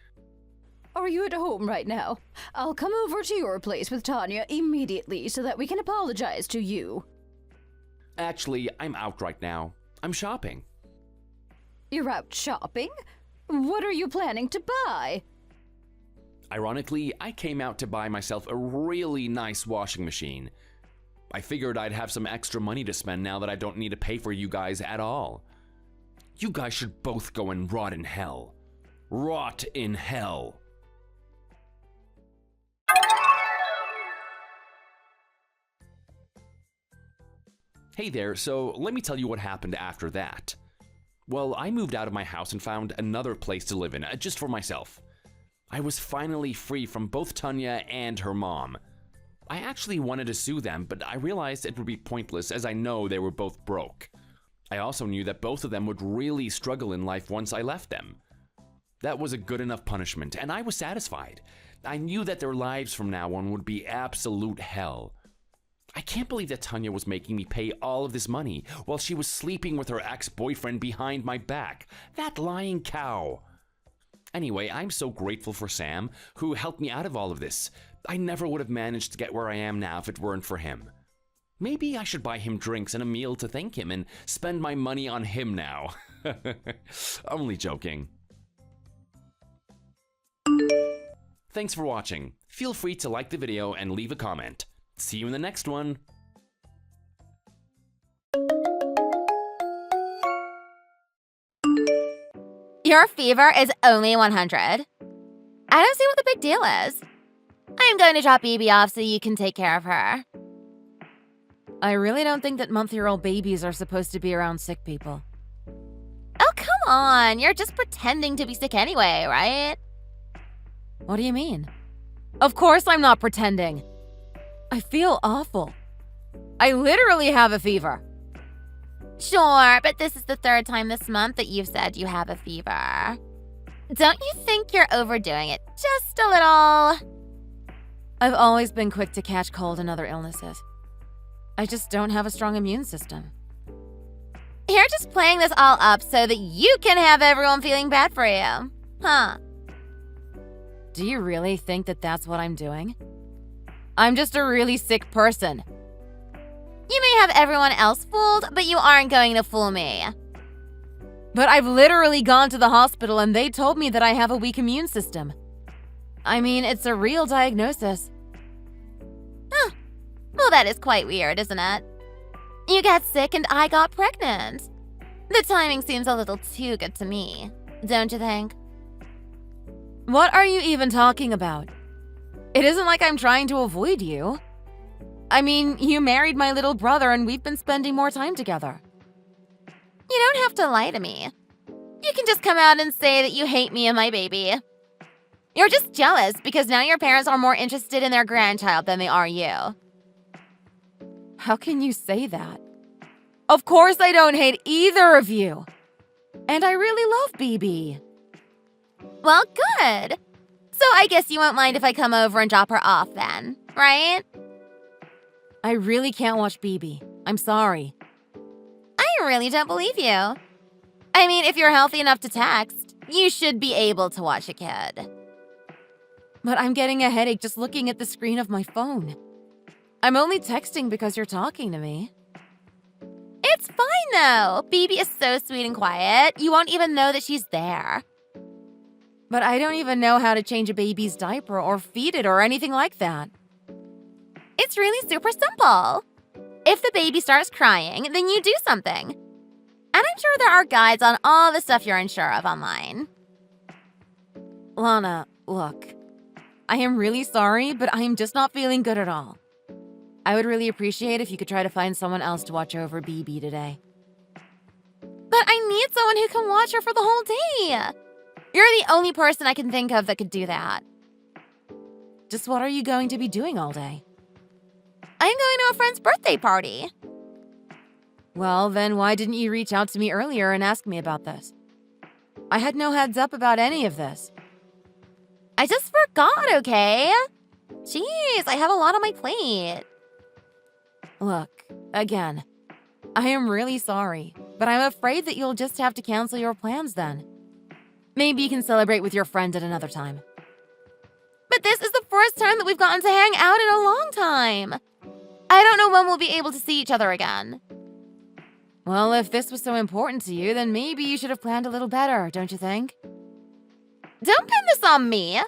Speaker 4: Are you at home right now? I'll come over to your place with Tanya immediately so that we can apologize to you.
Speaker 2: Actually, I'm out right now. I'm shopping.
Speaker 4: You're out shopping? What are you planning to buy?
Speaker 2: Ironically, I came out to buy myself a really nice washing machine. I figured I'd have some extra money to spend now that I don't need to pay for you guys at all. You guys should both go and rot in hell. Rot in hell. Hey there, so let me tell you what happened after that. Well, I moved out of my house and found another place to live in, just for myself. I was finally free from both Tanya and her mom. I actually wanted to sue them, but I realized it would be pointless as I know they were both broke. I also knew that both of them would really struggle in life once I left them. That was a good enough punishment, and I was satisfied. I knew that their lives from now on would be absolute hell. I can't believe that Tanya was making me pay all of this money while she was sleeping with her ex-boyfriend behind my back. That lying cow. Anyway, I'm so grateful for Sam, who helped me out of all of this. I never would have managed to get where I am now if it weren't for him. Maybe I should buy him drinks and a meal to thank him and spend my money on him now. Only joking. Thanks for watching. Feel free to like the video and leave a comment. See you in the next one.
Speaker 5: Your fever is only 100. I don't see what the big deal is. I'm going to drop BB off so you can take care of her.
Speaker 6: I really don't think that month-year-old babies are supposed to be around sick people.
Speaker 5: Oh, come on. You're just pretending to be sick anyway, right?
Speaker 6: What do you mean? Of course I'm not pretending. I feel awful. I literally have a fever.
Speaker 5: Sure, but this is the 3rd time this month that you've said you have a fever. Don't you think you're overdoing it just a little?
Speaker 6: I've always been quick to catch cold and other illnesses. I just don't have a strong immune system.
Speaker 5: You're just playing this all up so that you can have everyone feeling bad for you. Huh?
Speaker 6: Do you really think that that's what I'm doing? I'm just a really sick person.
Speaker 5: You may have everyone else fooled, but you aren't going to fool me.
Speaker 6: But I've literally gone to the hospital and they told me that I have a weak immune system. I mean, it's a real diagnosis.
Speaker 5: Huh. Well, that is quite weird, isn't it? You got sick and I got pregnant. The timing seems a little too good to me, don't you think?
Speaker 6: What are you even talking about? It isn't like I'm trying to avoid you. I mean, you married my little brother and we've been spending more time together.
Speaker 5: You don't have to lie to me. You can just come out and say that you hate me and my baby. You're just jealous because now your parents are more interested in their grandchild than they are you.
Speaker 6: How can you say that? Of course I don't hate either of you. And I really love BB.
Speaker 5: Well, good. So I guess you won't mind if I come over and drop her off then, right?
Speaker 6: I really can't watch BB. I'm sorry.
Speaker 5: I really don't believe you. I mean, if you're healthy enough to text, you should be able to watch a kid.
Speaker 6: But I'm getting a headache just looking at the screen of my phone. I'm only texting because you're talking to me.
Speaker 5: It's fine, though. BB is so sweet and quiet, you won't even know that she's there.
Speaker 6: But I don't even know how to change a baby's diaper or feed it or anything like that.
Speaker 5: It's really super simple. If the baby starts crying, then you do something. And I'm sure there are guides on all the stuff you're unsure of online.
Speaker 6: Lana, look. I am really sorry, but I am just not feeling good at all. I would really appreciate if you could try to find someone else to watch over BB today.
Speaker 5: But I need someone who can watch her for the whole day. You're the only person I can think of that could do that.
Speaker 6: Just what are you going to be doing all day?
Speaker 5: I'm going to a friend's birthday party.
Speaker 6: Well, then why didn't you reach out to me earlier and ask me about this? I had no heads up about any of this.
Speaker 5: I just forgot, okay? Jeez, I have a lot on my plate.
Speaker 6: Look, again, I am really sorry, but I'm afraid that you'll just have to cancel your plans then. Maybe you can celebrate with your friend at another time.
Speaker 5: But this is the first time that we've gotten to hang out in a long time. I don't know when we'll be able to see each other again.
Speaker 6: Well, if this was so important to you, then maybe you should have planned a little better, don't you think?
Speaker 5: Don't pin this on me.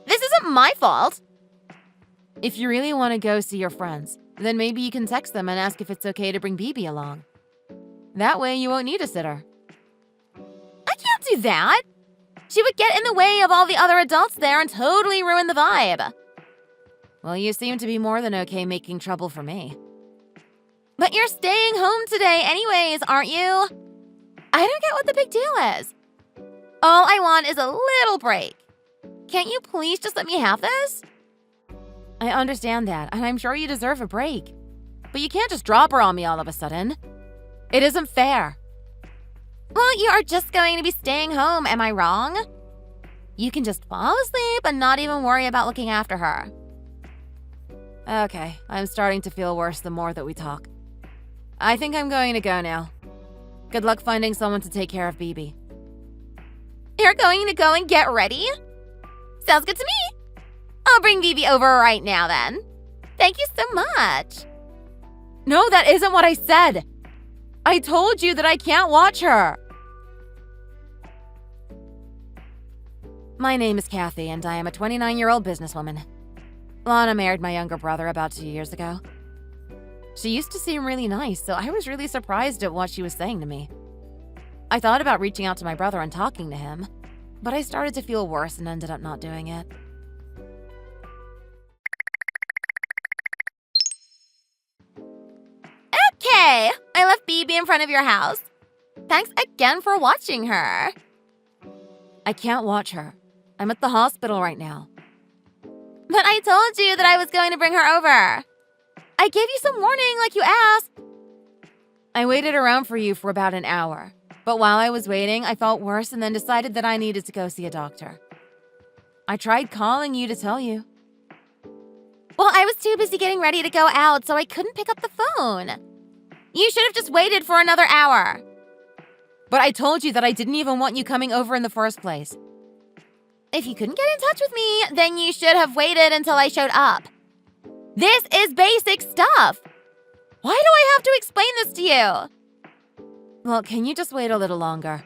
Speaker 5: This isn't my fault.
Speaker 6: If you really want to go see your friends, then maybe you can text them and ask if it's okay to bring BB along. That way you won't need a sitter.
Speaker 5: I can't do that. She would get in the way of all the other adults there and totally ruin the vibe.
Speaker 6: Well, you seem to be more than okay making trouble for me.
Speaker 5: But you're staying home today anyways, aren't you? I don't get what the big deal is. All I want is a little break. Can't you please just let me have this?
Speaker 6: I understand that, and I'm sure you deserve a break. But you can't just drop her on me all of a sudden. It isn't fair.
Speaker 5: Well, you are just going to be staying home, am I wrong? You can just fall asleep and not even worry about looking after her.
Speaker 6: Okay, I'm starting to feel worse the more that we talk. I think I'm going to go now. Good luck finding someone to take care of BB.
Speaker 5: You're going to go and get ready? Sounds good to me. I'll bring BB over right now then. Thank you so much.
Speaker 6: No, that isn't what I said. I told you that I can't watch her. My name is Kathy, and I am a 29-year-old businesswoman. Lana married my younger brother about 2 years ago. She used to seem really nice, so I was really surprised at what she was saying to me. I thought about reaching out to my brother and talking to him, but I started to feel worse and ended up not doing it.
Speaker 5: Okay, I left BB in front of your house. Thanks again for watching her.
Speaker 6: I can't watch her. I'm at the hospital right now.
Speaker 5: But I told you that I was going to bring her over. I gave you some warning like you asked.
Speaker 6: I waited around for you for about an hour, but while I was waiting, I felt worse and then decided that I needed to go see a doctor. I tried calling you to tell you.
Speaker 5: Well, I was too busy getting ready to go out, so I couldn't pick up the phone. You should have just waited for another hour.
Speaker 6: But I told you that I didn't even want you coming over in the first place.
Speaker 5: If you couldn't get in touch with me, then you should have waited until I showed up. This is basic stuff. Why do I have to explain this to you?
Speaker 6: Well, can you just wait a little longer?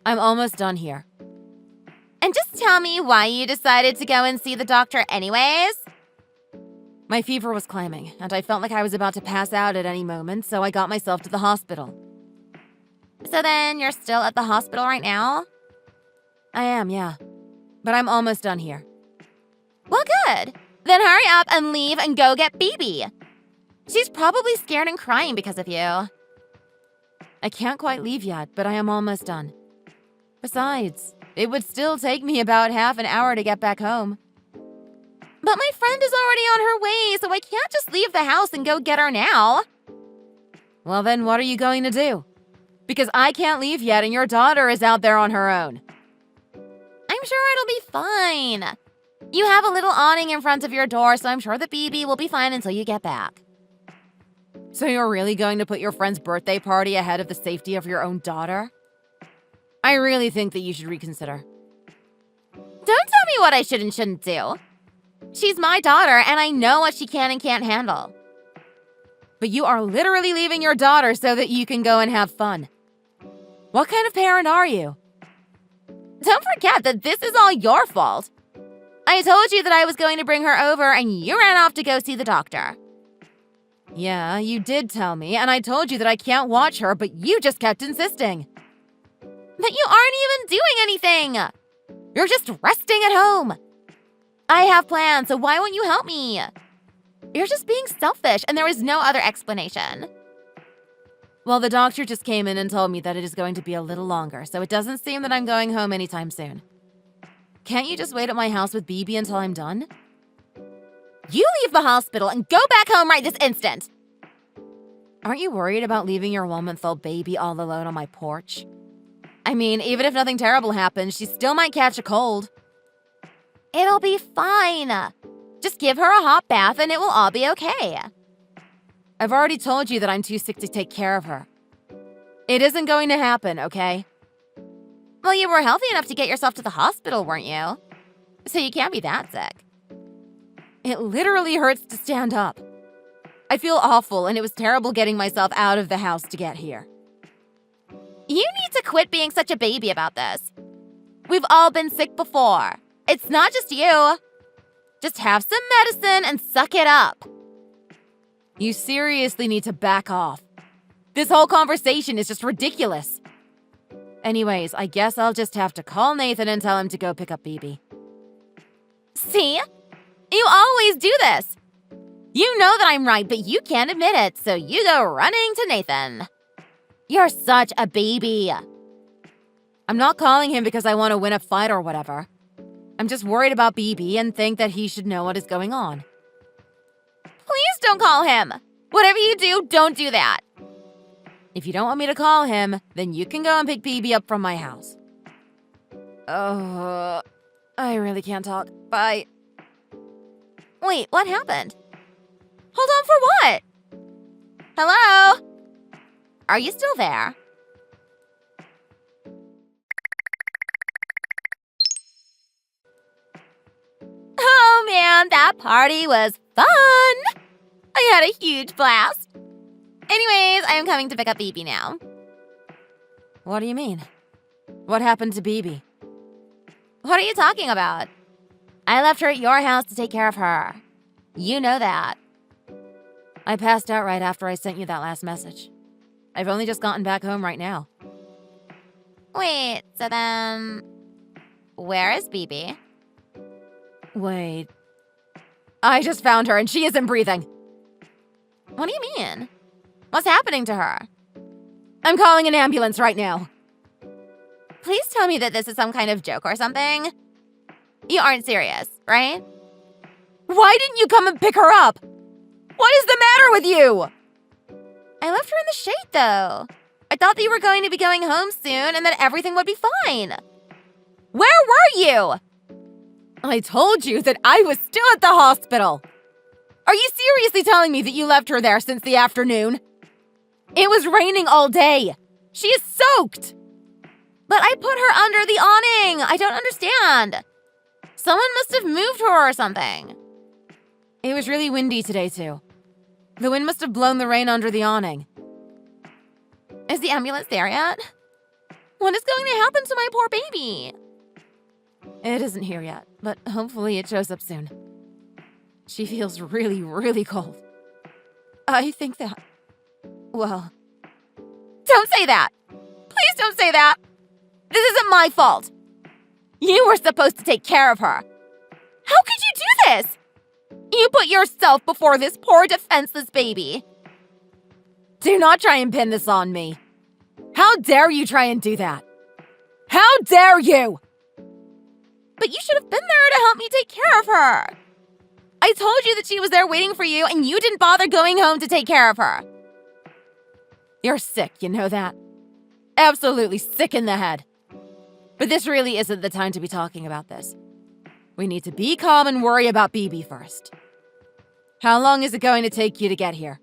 Speaker 6: I'm almost done here.
Speaker 5: And just tell me why you decided to go and see the doctor anyways.
Speaker 6: My fever was climbing, and I felt like I was about to pass out at any moment, so I got myself to the hospital.
Speaker 5: So then you're still at the hospital right now?
Speaker 6: I am, yeah. But I'm almost done here.
Speaker 5: Well, good. Then hurry up and leave and go get BB. She's probably scared and crying because of you.
Speaker 6: I can't quite leave yet, but I am almost done. Besides, it would still take me about half an hour to get back home.
Speaker 5: But my friend is already on her way, so I can't just leave the house and go get her now.
Speaker 6: Well, then what are you going to do? Because I can't leave yet and your daughter is out there on her own.
Speaker 5: I'm sure it'll be fine. You have a little awning in front of your door, so I'm sure the BB will be fine until you get back.
Speaker 6: So you're really going to put your friend's birthday party ahead of the safety of your own daughter? I really think that you should reconsider.
Speaker 5: Don't tell me what I should and shouldn't do. She's my daughter, and I know what she can and can't handle.
Speaker 6: But you are literally leaving your daughter so that you can go and have fun. What kind of parent are you?
Speaker 5: Don't forget that this is all your fault. I told you that I was going to bring her over, and you ran off to go see the doctor.
Speaker 6: Yeah, you did tell me, and I told you that I can't watch her, but you just kept insisting.
Speaker 5: But you aren't even doing anything. You're just resting at home. I have plans, so why won't you help me? You're just being selfish, and there is no other explanation.
Speaker 6: Well, the doctor just came in and told me that it is going to be a little longer, so it doesn't seem that I'm going home anytime soon. Can't you just wait at my house with BB until I'm done?
Speaker 5: You leave the hospital and go back home right this instant.
Speaker 6: Aren't you worried about leaving your 1-month-old baby all alone on my porch? I mean, even if nothing terrible happens, she still might catch a cold.
Speaker 5: It'll be fine. Just give her a hot bath and it will all be okay.
Speaker 6: I've already told you that I'm too sick to take care of her. It isn't going to happen, okay?
Speaker 5: Well, you were healthy enough to get yourself to the hospital, weren't you? So you can't be that sick.
Speaker 6: It literally hurts to stand up. I feel awful, and it was terrible getting myself out of the house to get here.
Speaker 5: You need to quit being such a baby about this. We've all been sick before. It's not just you. Just have some medicine and suck it up.
Speaker 6: You seriously need to back off. This whole conversation is just ridiculous. Anyways, I guess I'll just have to call Nathan and tell him to go pick up BB.
Speaker 5: See? You always do this. You know that I'm right, but you can't admit it, so you go running to Nathan. You're such a baby.
Speaker 6: I'm not calling him because I want to win a fight or whatever. I'm just worried about BB and think that he should know what is going on.
Speaker 5: Please don't call him. Whatever you do, don't do that.
Speaker 6: If you don't want me to call him, then you can go and pick BB up from my house. I really can't talk. Bye.
Speaker 5: Wait, what happened? Hold on for what? Hello? Are you still there? Oh man, that party was fun! I had a huge blast. Anyways, I am coming to pick up BB now.
Speaker 6: What do you mean? What happened to BB?
Speaker 5: What are you talking about? I left her at your house to take care of her. You know that.
Speaker 6: I passed out right after I sent you that last message. I've only just gotten back home right now.
Speaker 5: Wait, so then... where is BB?
Speaker 6: Wait. I just found her and she isn't breathing.
Speaker 5: What do you mean? What's happening to her?
Speaker 6: I'm calling an ambulance right now.
Speaker 5: Please tell me that this is some kind of joke or something. You aren't serious, right?
Speaker 6: Why didn't you come and pick her up? What is the matter with you?
Speaker 5: I left her in the shade, though. I thought that you were going to be going home soon and that everything would be fine. Where were you?
Speaker 6: I told you that I was still at the hospital. Are you seriously telling me that you left her there since the afternoon? It was raining all day. She is soaked.
Speaker 5: But I put her under the awning. I don't understand. Someone must have moved her or something.
Speaker 6: It was really windy today, too. The wind must have blown the rain under the awning.
Speaker 5: Is the ambulance there yet? What is going to happen to my poor baby?
Speaker 6: It isn't here yet, but hopefully it shows up soon. She feels really, really cold. I think that... well...
Speaker 5: Don't say that! Please don't say that! This isn't my fault! You were supposed to take care of her. How could you do this? You put yourself before this poor defenseless baby.
Speaker 6: Do not try and pin this on me. How dare you try and do that? How dare you?
Speaker 5: But you should have been there to help me take care of her. I told you that she was there waiting for you and you didn't bother going home to take care of her.
Speaker 6: You're sick, you know that? Absolutely sick in the head. But this really isn't the time to be talking about this. We need to be calm and worry about BB first. How long is it going to take you to get here?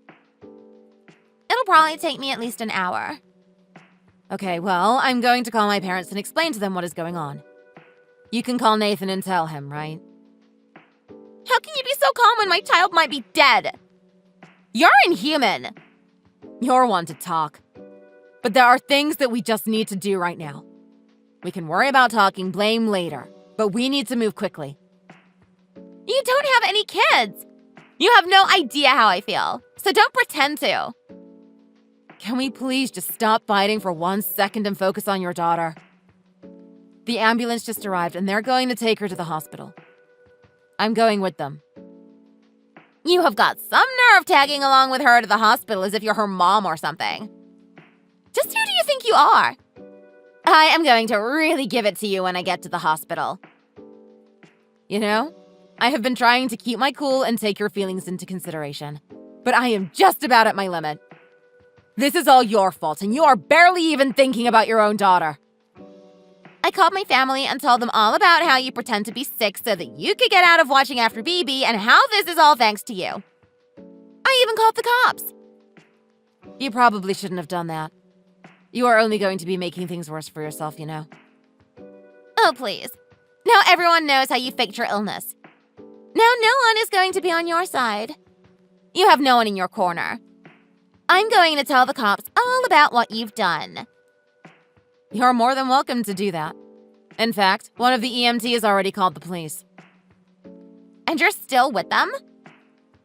Speaker 5: It'll probably take me at least an hour.
Speaker 6: Okay, well, I'm going to call my parents and explain to them what is going on. You can call Nathan and tell him, right?
Speaker 5: How can you be so calm when my child might be dead? You're inhuman.
Speaker 6: You're one to talk. But there are things that we just need to do right now. We can worry about talking blame later, but we need to move quickly.
Speaker 5: You don't have any kids. You have no idea how I feel, so don't pretend to.
Speaker 6: Can we please just stop fighting for 1 second and focus on your daughter? The ambulance just arrived and they're going to take her to the hospital. I'm going with them.
Speaker 5: You have got some nerve tagging along with her to the hospital as if you're her mom or something. Just who do you think you are? I am going to really give it to you when I get to the hospital.
Speaker 6: You know, I have been trying to keep my cool and take your feelings into consideration, but I am just about at my limit. This is all your fault, and you are barely even thinking about your own daughter.
Speaker 5: I called my family and told them all about how you pretend to be sick so that you could get out of watching after BB and how this is all thanks to you. I even called the cops.
Speaker 6: You probably shouldn't have done that. You are only going to be making things worse for yourself, you know.
Speaker 5: Oh, please. Now everyone knows how you faked your illness. Now no one is going to be on your side. You have no one in your corner. I'm going to tell the cops all about what you've done.
Speaker 6: You're more than welcome to do that. In fact, one of the EMTs already called the police.
Speaker 5: And you're still with them?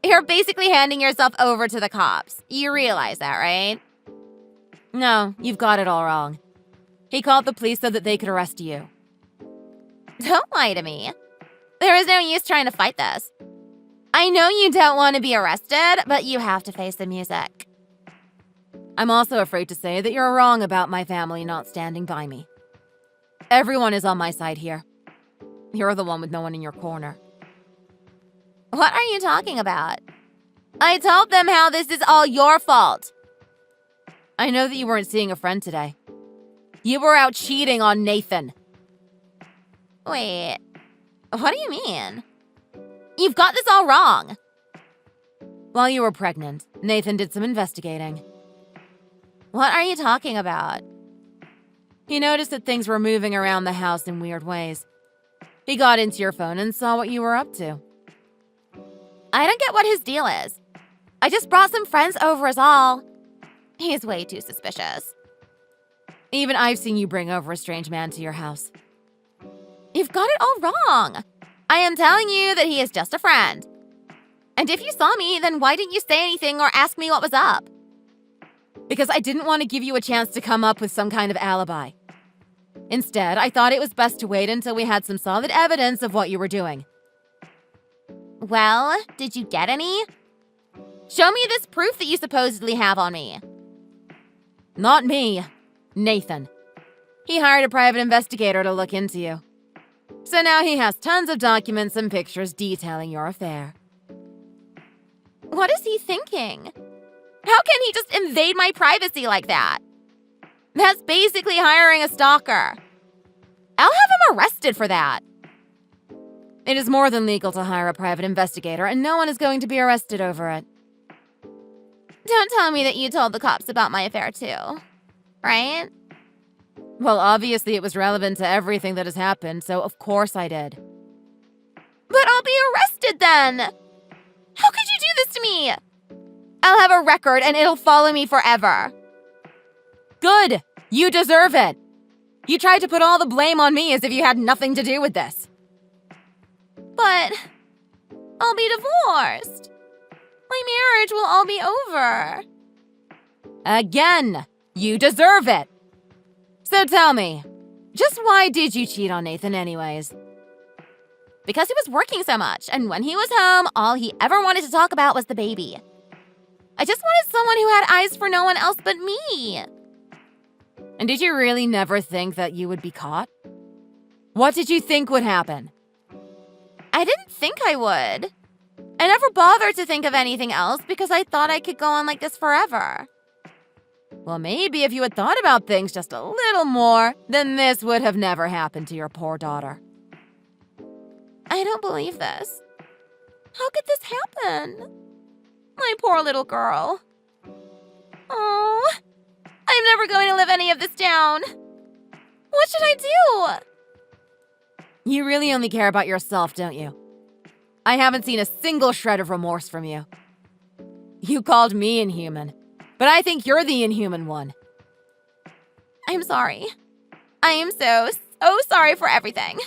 Speaker 5: You're basically handing yourself over to the cops. You realize that, right?
Speaker 6: No, you've got it all wrong. He called the police so that they could arrest you.
Speaker 5: Don't lie to me. There is no use trying to fight this. I know you don't want to be arrested, but you have to face the music.
Speaker 6: I'm also afraid to say that you're wrong about my family not standing by me. Everyone is on my side here. You're the one with no one in your corner.
Speaker 5: What are you talking about? I told them how this is all your fault.
Speaker 6: I know that you weren't seeing a friend today. You were out cheating on Nathan.
Speaker 5: Wait, what do you mean? You've got this all wrong.
Speaker 6: While you were pregnant, Nathan did some investigating.
Speaker 5: What are you talking about?
Speaker 6: He noticed that things were moving around the house in weird ways. He got into your phone and saw what you were up to.
Speaker 5: I don't get what his deal is. I just brought some friends over is all. He's way too suspicious.
Speaker 6: Even I've seen you bring over a strange man to your house.
Speaker 5: You've got it all wrong. I am telling you that he is just a friend. And if you saw me, then why didn't you say anything or ask me what was up?
Speaker 6: Because I didn't want to give you a chance to come up with some kind of alibi. Instead, I thought it was best to wait until we had some solid evidence of what you were doing.
Speaker 5: Well, did you get any? Show me this proof that you supposedly have on me.
Speaker 6: Not me. Nathan. He hired a private investigator to look into you. So now he has tons of documents and pictures detailing your affair.
Speaker 5: What is he thinking? How can he just invade my privacy like that? That's basically hiring a stalker. I'll have him arrested for that.
Speaker 6: It is more than legal to hire a private investigator, and no one is going to be arrested over it.
Speaker 5: Don't tell me that you told the cops about my affair too, right?
Speaker 6: Well, obviously it was relevant to everything that has happened, so of course I did.
Speaker 5: But I'll be arrested then! How could you do this to me? I'll have a record and it'll follow me forever.
Speaker 6: Good! You deserve it! You tried to put all the blame on me as if you had nothing to do with this.
Speaker 5: But I'll be divorced. My marriage will all be over.
Speaker 6: Again! You deserve it! So tell me, just why did you cheat on Nathan anyways?
Speaker 5: Because he was working so much, and when he was home, all he ever wanted to talk about was the baby. I just wanted someone who had eyes for no one else but me.
Speaker 6: And did you really never think that you would be caught? What did you think would happen?
Speaker 5: I didn't think I would. I never bothered to think of anything else because I thought I could go on like this forever.
Speaker 6: Well, maybe if you had thought about things just a little more, then this would have never happened to your poor daughter.
Speaker 5: I don't believe this. How could this happen? My poor little girl. Oh, I'm never going to live any of this down. What should I do?
Speaker 6: You really only care about yourself, don't you? I haven't seen a single shred of remorse from you. You called me inhuman, but I think you're the inhuman one.
Speaker 5: I'm sorry. I am so sorry for everything.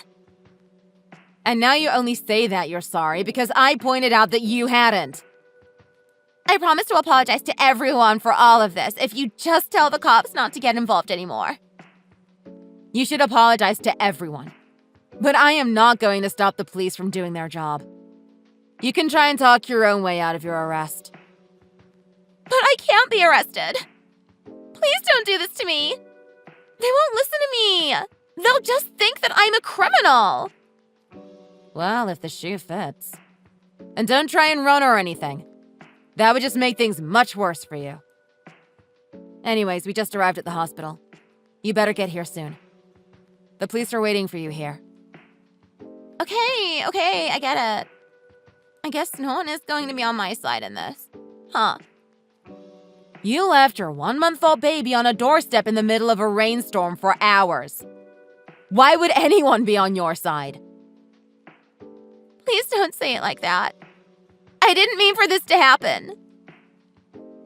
Speaker 6: And now you only say that you're sorry because I pointed out that you hadn't.
Speaker 5: I promise to apologize to everyone for all of this if you just tell the cops not to get involved anymore.
Speaker 6: You should apologize to everyone. But I am not going to stop the police from doing their job. You can try and talk your own way out of your arrest.
Speaker 5: But I can't be arrested. Please don't do this to me. They won't listen to me. They'll just think that I'm a criminal.
Speaker 6: Well, if the shoe fits. And don't try and run or anything. That would just make things much worse for you. Anyways, we just arrived at the hospital. You better get here soon. The police are waiting for you here.
Speaker 5: Okay, I get it. I guess no one is going to be on my side in this. Huh.
Speaker 6: You left your 1-month-old baby on a doorstep in the middle of a rainstorm for hours. Why would anyone be on your side?
Speaker 5: Please don't say it like that. I didn't mean for this to happen.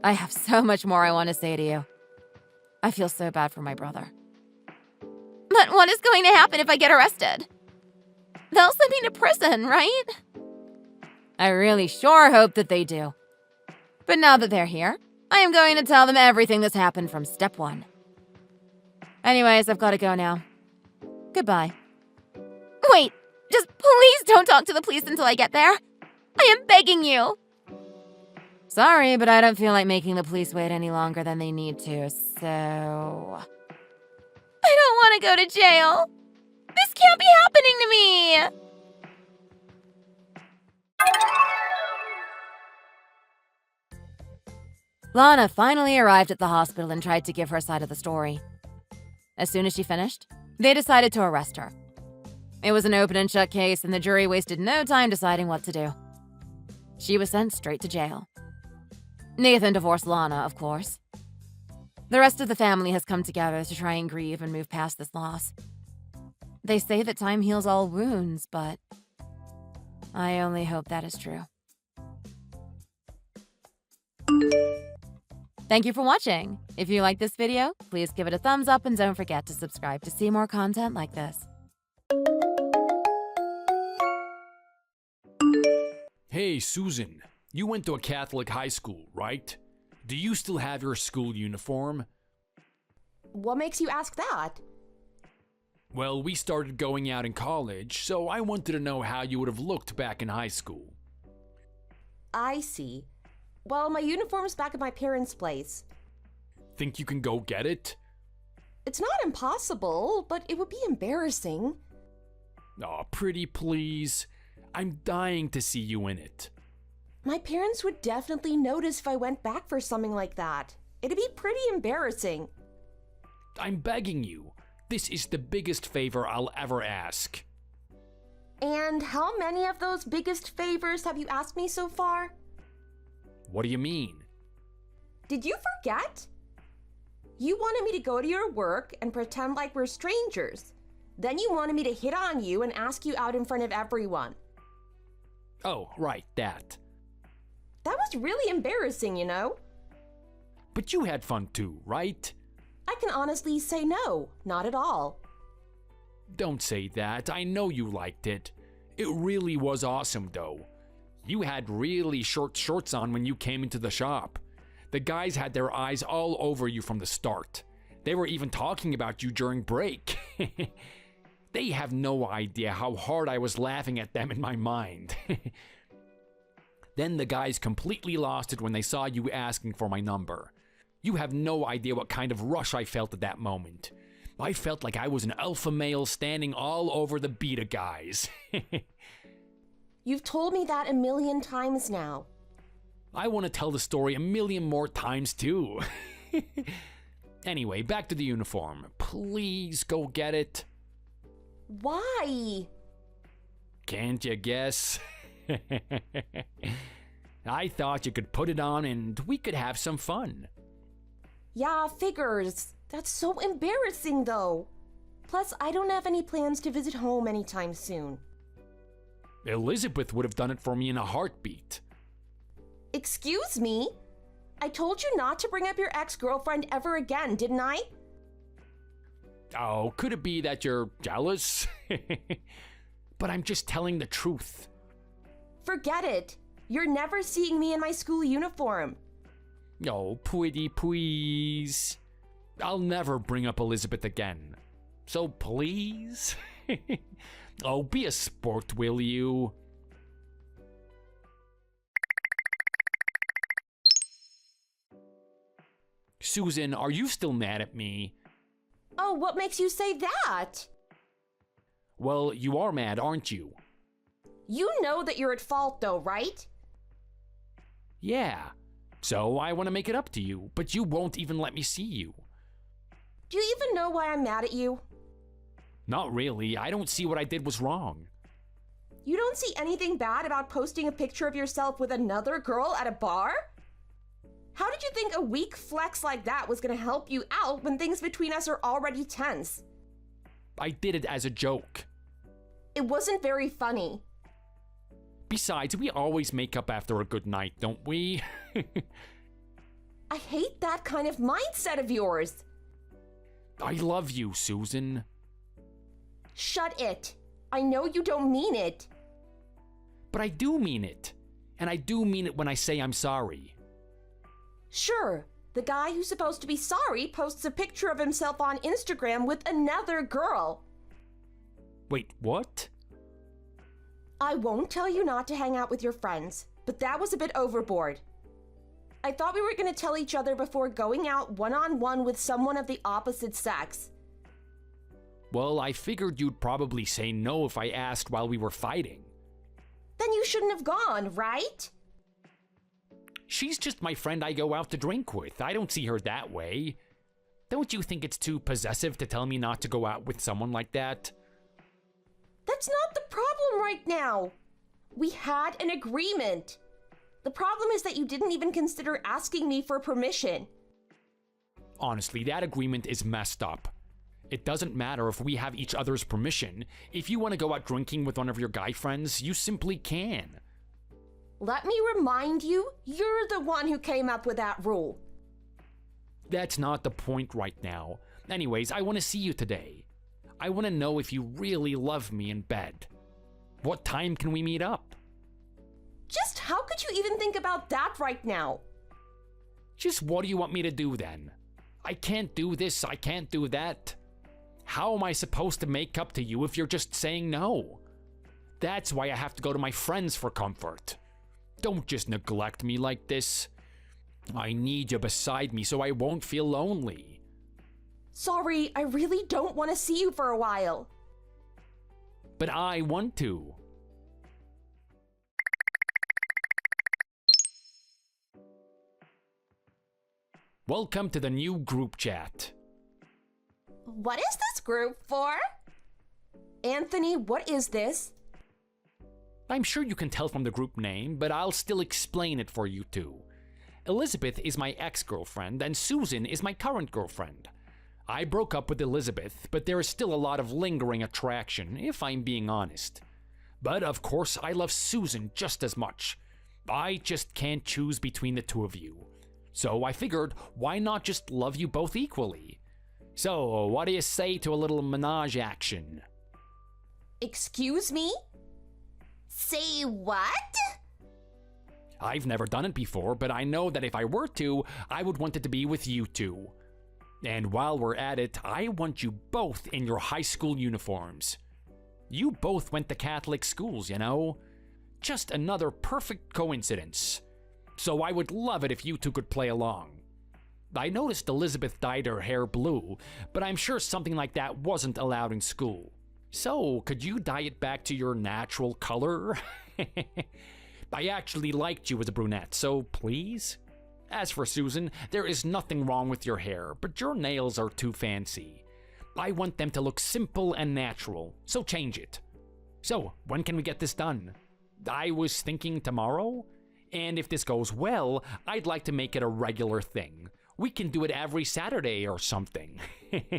Speaker 6: I have so much more I want to say to you. I feel so bad for my brother.
Speaker 5: But what is going to happen if I get arrested? They'll send me to prison, right?
Speaker 6: I really sure hope that they do. But now that they're here, I am going to tell them everything that's happened from step 1. Anyways, I've got to go now. Goodbye.
Speaker 5: Wait, just please don't talk to the police until I get there. I am begging you.
Speaker 6: Sorry, but I don't feel like making the police wait any longer than they need to, so...
Speaker 5: I don't want to go to jail. This can't be happening to me.
Speaker 6: Lana finally arrived at the hospital and tried to give her side of the story. As soon as she finished, they decided to arrest her. It was an open and shut case, and the jury wasted no time deciding what to do. She was sent straight to jail. Nathan divorced Lana, of course. The rest of the family has come together to try and grieve and move past this loss. They say that time heals all wounds, but I only hope that is true. Thank you for watching. If you like this video, please give it a thumbs up and don't forget to subscribe to see more content like this.
Speaker 2: Hey, Susan, you went to a Catholic high school, right? Do you still have your school uniform?
Speaker 7: What makes you ask that?
Speaker 2: Well, we started going out in college, so I wanted to know how you would have looked back in high school.
Speaker 7: I see. Well, my uniform's back at my parents' place.
Speaker 2: Think you can go get it?
Speaker 7: It's not impossible, but it would be embarrassing.
Speaker 2: Aw, pretty please. I'm dying to see you in it.
Speaker 7: My parents would definitely notice if I went back for something like that. It'd be pretty embarrassing.
Speaker 2: I'm begging you. This is the biggest favor I'll ever ask.
Speaker 7: And how many of those biggest favors have you asked me so far?
Speaker 2: What do you mean?
Speaker 7: Did you forget? You wanted me to go to your work and pretend like we're strangers. Then you wanted me to hit on you and ask you out in front of everyone.
Speaker 2: Oh, right, that.
Speaker 7: That was really embarrassing, you know?
Speaker 2: But you had fun too, right?
Speaker 7: I can honestly say no, not at all.
Speaker 2: Don't say that. I know you liked it. It really was awesome, though. You had really short shorts on when you came into the shop. The guys had their eyes all over you from the start. They were even talking about you during break. They have no idea how hard I was laughing at them in my mind. Then the guys completely lost it when they saw you asking for my number. You have no idea what kind of rush I felt at that moment. I felt like I was an alpha male standing all over the beta guys.
Speaker 7: You've told me that a million times now.
Speaker 2: I want to tell the story a million more times too. Anyway, back to the uniform. Please go get it.
Speaker 7: Why?
Speaker 2: Can't you guess? I thought you could put it on and we could have some fun.
Speaker 7: Yeah, figures. That's so embarrassing though. Plus, I don't have any plans to visit home anytime soon.
Speaker 2: Elizabeth would have done it for me in a heartbeat.
Speaker 7: Excuse me? I told you not to bring up your ex-girlfriend ever again, didn't I?
Speaker 2: Oh, could it be that you're jealous? But I'm just telling the truth.
Speaker 7: Forget it. You're never seeing me in my school uniform.
Speaker 2: Oh, pretty please. I'll never bring up Elizabeth again. So please? Oh, be a sport, will you? Susan, are you still mad at me?
Speaker 7: Oh, what makes you say that?
Speaker 2: Well, you are mad, aren't you?
Speaker 7: You know that you're at fault though, right?
Speaker 2: Yeah. So I want to make it up to you, but you won't even let me see you.
Speaker 7: Do you even know why I'm mad at you?
Speaker 2: Not really. I don't see what I did was wrong.
Speaker 7: You don't see anything bad about posting a picture of yourself with another girl at a bar? How did you think a weak flex like that was gonna help you out when things between us are already tense?
Speaker 2: I did it as a joke.
Speaker 7: It wasn't very funny.
Speaker 2: Besides, we always make up after a good night, don't we?
Speaker 7: I hate that kind of mindset of yours.
Speaker 2: I love you, Susan.
Speaker 7: Shut it. I know you don't mean it.
Speaker 2: But I do mean it. And I do mean it when I say I'm sorry.
Speaker 7: Sure, the guy who's supposed to be sorry posts a picture of himself on Instagram with another girl.
Speaker 2: Wait, what?
Speaker 7: I won't tell you not to hang out with your friends, but that was a bit overboard. I thought we were going to tell each other before going out one-on-one with someone of the opposite sex.
Speaker 2: Well, I figured you'd probably say no if I asked while we were fighting.
Speaker 7: Then you shouldn't have gone, right?
Speaker 2: She's just my friend I go out to drink with. I don't see her that way. Don't you think it's too possessive to tell me not to go out with someone like that?
Speaker 7: That's not the problem right now. We had an agreement. The problem is that you didn't even consider asking me for permission.
Speaker 8: Honestly, that agreement is messed up. It doesn't matter if we have each other's permission. If you want to go out drinking with one of your guy friends, you simply can.
Speaker 7: Let me remind you, you're the one who came up with that rule.
Speaker 8: That's not the point right now. Anyways, I want to see you today. I want to know if you really love me in bed. What time can we meet up?
Speaker 7: Just how could you even think about that right now?
Speaker 8: Just what do you want me to do then? I can't do this, I can't do that. How am I supposed to make up to you if you're just saying no? That's why I have to go to my friends for comfort. Don't just neglect me like this. I need you beside me so I won't feel lonely.
Speaker 7: Sorry, I really don't want to see you for a while.
Speaker 8: But I want to. Welcome to the new group chat.
Speaker 7: What is this group for? Anthony, what is this?
Speaker 8: I'm sure you can tell from the group name, but I'll still explain it for you two. Elizabeth is my ex-girlfriend, and Susan is my current girlfriend. I broke up with Elizabeth, but there is still a lot of lingering attraction, if I'm being honest. But of course, I love Susan just as much. I just can't choose between the two of you. So I figured, why not just love you both equally? So, what do you say to a little menage action?
Speaker 7: Excuse me? Say what?
Speaker 8: I've never done it before, but I know that if I were to, I would want it to be with you two. And while we're at it, I want you both in your high school uniforms. You both went to Catholic schools, you know? Just another perfect coincidence. So I would love it if you two could play along. I noticed Elizabeth dyed her hair blue, but I'm sure something like that wasn't allowed in school. So, could you dye it back to your natural color? I actually liked you as a brunette, so please? As for Susan, there is nothing wrong with your hair, but your nails are too fancy. I want them to look simple and natural, so change it. So, when can we get this done? I was thinking tomorrow? And if this goes well, I'd like to make it a regular thing. We can do it every Saturday or something.
Speaker 7: Anthony,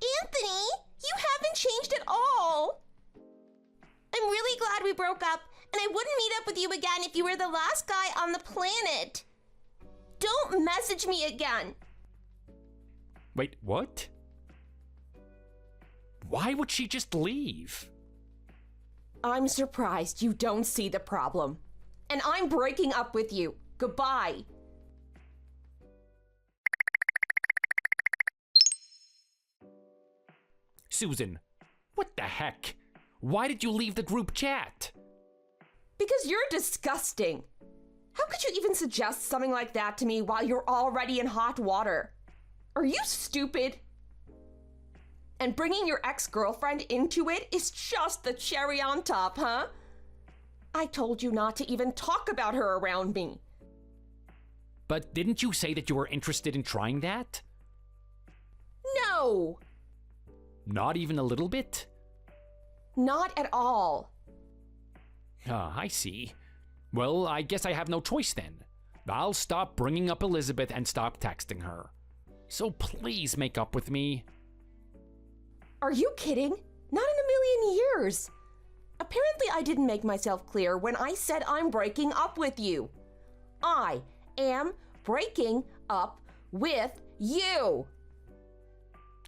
Speaker 7: you haven't changed at all. I'm really glad we broke up, and I wouldn't meet up with you again if you were the last guy on the planet. Don't message me again.
Speaker 8: Wait, what? Why would she just leave?
Speaker 7: I'm surprised you don't see the problem. And I'm breaking up with you. Goodbye.
Speaker 8: Susan, what the heck? Why did you leave the group chat?
Speaker 7: Because you're disgusting. How could you even suggest something like that to me while you're already in hot water? Are you stupid? And bringing your ex-girlfriend into it is just the cherry on top, huh? I told you not to even talk about her around me.
Speaker 8: But didn't you say that you were interested in trying that?
Speaker 7: No!
Speaker 8: Not even a little bit?
Speaker 7: Not at all.
Speaker 8: Ah, I see. Well, I guess I have no choice then. I'll stop bringing up Elizabeth and stop texting her. So please make up with me.
Speaker 7: Are you kidding? Not in a million years. Apparently I didn't make myself clear when I said I'm breaking up with you. I am breaking up with you.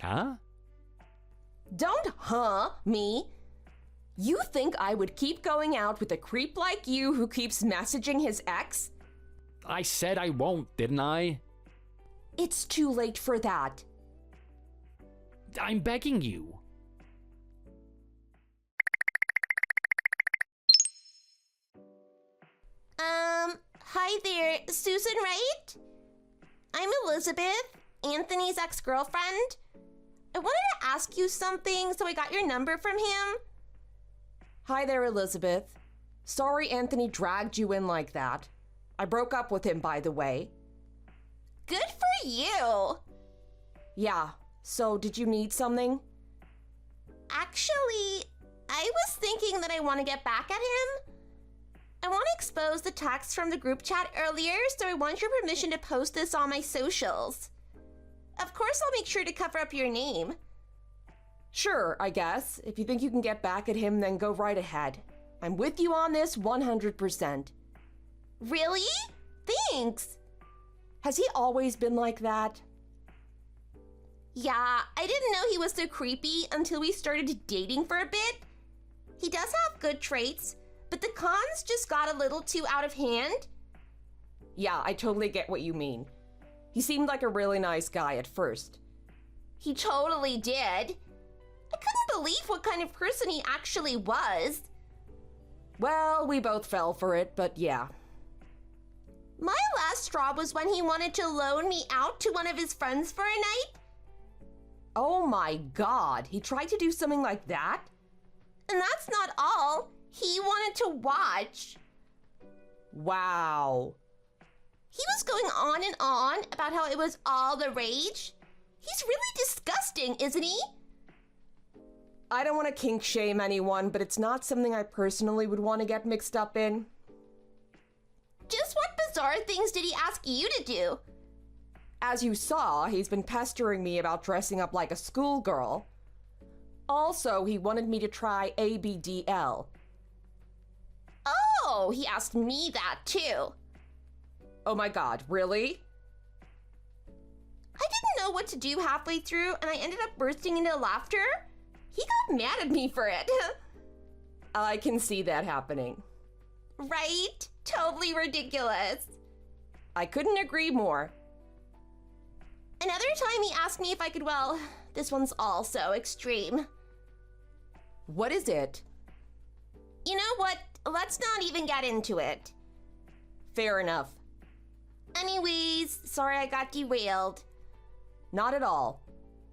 Speaker 8: Huh?
Speaker 7: Don't me. You think I would keep going out with a creep like you who keeps messaging his ex?
Speaker 8: I said I won't, didn't I?
Speaker 7: It's too late for that.
Speaker 8: I'm begging you.
Speaker 3: Hi there, Susan, right? I'm Elizabeth, Anthony's ex-girlfriend. I wanted to ask you something, so I got your number from him.
Speaker 7: Hi there, Elizabeth. Sorry Anthony dragged you in like that. I broke up with him, by the way.
Speaker 3: Good for you.
Speaker 7: Yeah, so did you need something?
Speaker 3: Actually, I was thinking that I want to get back at him.
Speaker 7: I want to expose the text from the group chat earlier, so I want your permission to post this on my socials. Of course, I'll make sure to cover up your name.
Speaker 9: Sure, I guess. If you think you can get back at him, then go right ahead. I'm with you on this 100%.
Speaker 7: Really? Thanks.
Speaker 9: Has he always been like that?
Speaker 7: Yeah, I didn't know he was so creepy until we started dating for a bit. He does have good traits, but the cons just got a little too out of hand.
Speaker 9: Yeah, I totally get what you mean. He seemed like a really nice guy at first.
Speaker 7: He totally did. I couldn't believe what kind of person he actually was.
Speaker 9: Well, we both fell for it, but yeah.
Speaker 7: My last straw was when he wanted to loan me out to one of his friends for a night.
Speaker 9: Oh my god, he tried to do something like that?
Speaker 7: And that's not all. He wanted to watch.
Speaker 9: Wow.
Speaker 7: He was going on and on about how it was all the rage. He's really disgusting, isn't he?
Speaker 9: I don't want to kink shame anyone, but it's not something I personally would want to get mixed up in.
Speaker 7: Just what bizarre things did he ask you to do?
Speaker 9: As you saw, he's been pestering me about dressing up like a schoolgirl. Also, he wanted me to try ABDL.
Speaker 7: Oh, he asked me that too.
Speaker 9: Oh my god, really?
Speaker 7: I didn't know what to do halfway through, and I ended up bursting into laughter. He got mad at me for it.
Speaker 9: I can see that happening.
Speaker 7: Right? Totally ridiculous.
Speaker 9: I couldn't agree more.
Speaker 7: Another time he asked me if I could, well, this one's also extreme.
Speaker 9: What is it?
Speaker 7: You know what? Let's not even get into it.
Speaker 9: Fair enough.
Speaker 7: Anyways, sorry I got derailed.
Speaker 9: Not at all.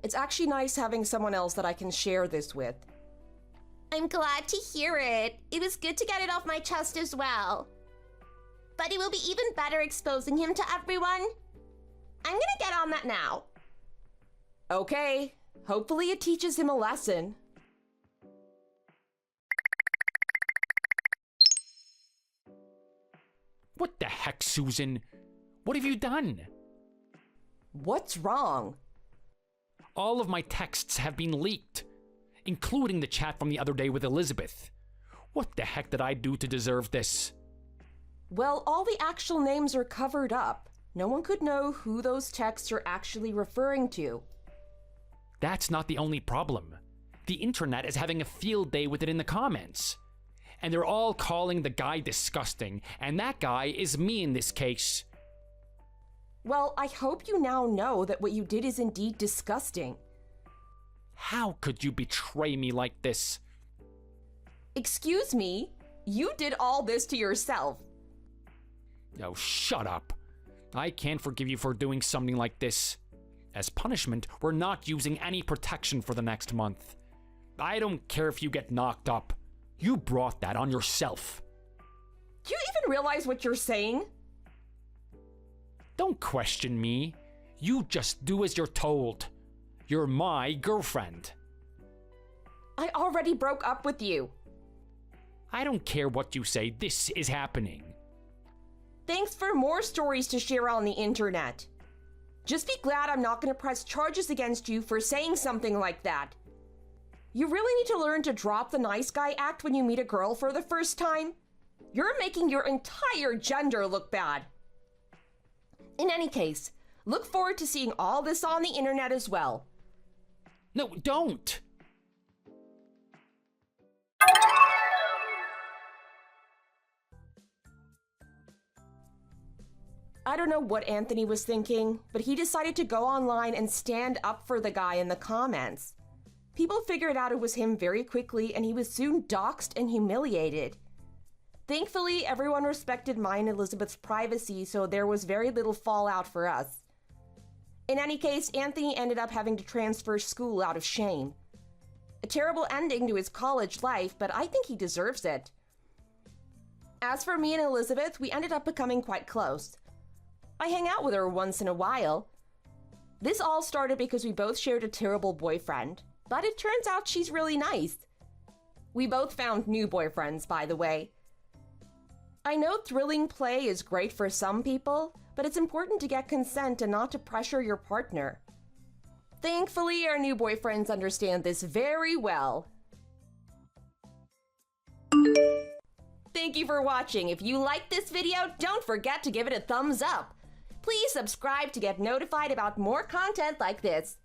Speaker 9: It's actually nice having someone else that I can share this with.
Speaker 7: I'm glad to hear it. It was good to get it off my chest as well. But it will be even better exposing him to everyone. I'm gonna get on that now.
Speaker 9: Okay. Hopefully it teaches him a lesson.
Speaker 8: What the heck, Susan? What have you done?
Speaker 9: What's wrong?
Speaker 8: All of my texts have been leaked, including the chat from the other day with Elizabeth. What the heck did I do to deserve this?
Speaker 9: Well, all the actual names are covered up. No one could know who those texts are actually referring to.
Speaker 8: That's not the only problem. The internet is having a field day with it in the comments. And they're all calling the guy disgusting, and that guy is me in this case.
Speaker 9: Well, I hope you now know that what you did is indeed disgusting.
Speaker 8: How could you betray me like this?
Speaker 9: Excuse me? You did all this to yourself.
Speaker 8: Oh, shut up. I can't forgive you for doing something like this. As punishment, we're not using any protection for the next month. I don't care if you get knocked up. You brought that on yourself.
Speaker 9: Do you even realize what you're saying?
Speaker 8: Don't question me. You just do as you're told. You're my girlfriend.
Speaker 9: I already broke up with you.
Speaker 8: I don't care what you say. This is happening.
Speaker 9: Thanks for more stories to share on the internet. Just be glad I'm not going to press charges against you for saying something like that. You really need to learn to drop the nice guy act when you meet a girl for the first time. You're making your entire gender look bad. In any case, look forward to seeing all this on the internet as well.
Speaker 8: No, don't!
Speaker 9: I don't know what Anthony was thinking, but he decided to go online and stand up for the guy in the comments. People figured out it was him very quickly, and he was soon doxxed and humiliated. Thankfully, everyone respected mine and Elizabeth's privacy, so there was very little fallout for us. In any case, Anthony ended up having to transfer school out of shame. A terrible ending to his college life, but I think he deserves it. As for me and Elizabeth, we ended up becoming quite close. I hang out with her once in a while. This all started because we both shared a terrible boyfriend, but it turns out she's really nice. We both found new boyfriends, by the way. I know thrilling play is great for some people, but it's important to get consent and not to pressure your partner. Thankfully, our new boyfriends understand this very well. Thank you for watching. If you liked this video, don't forget to give it a thumbs up. Please subscribe to get notified about more content like this.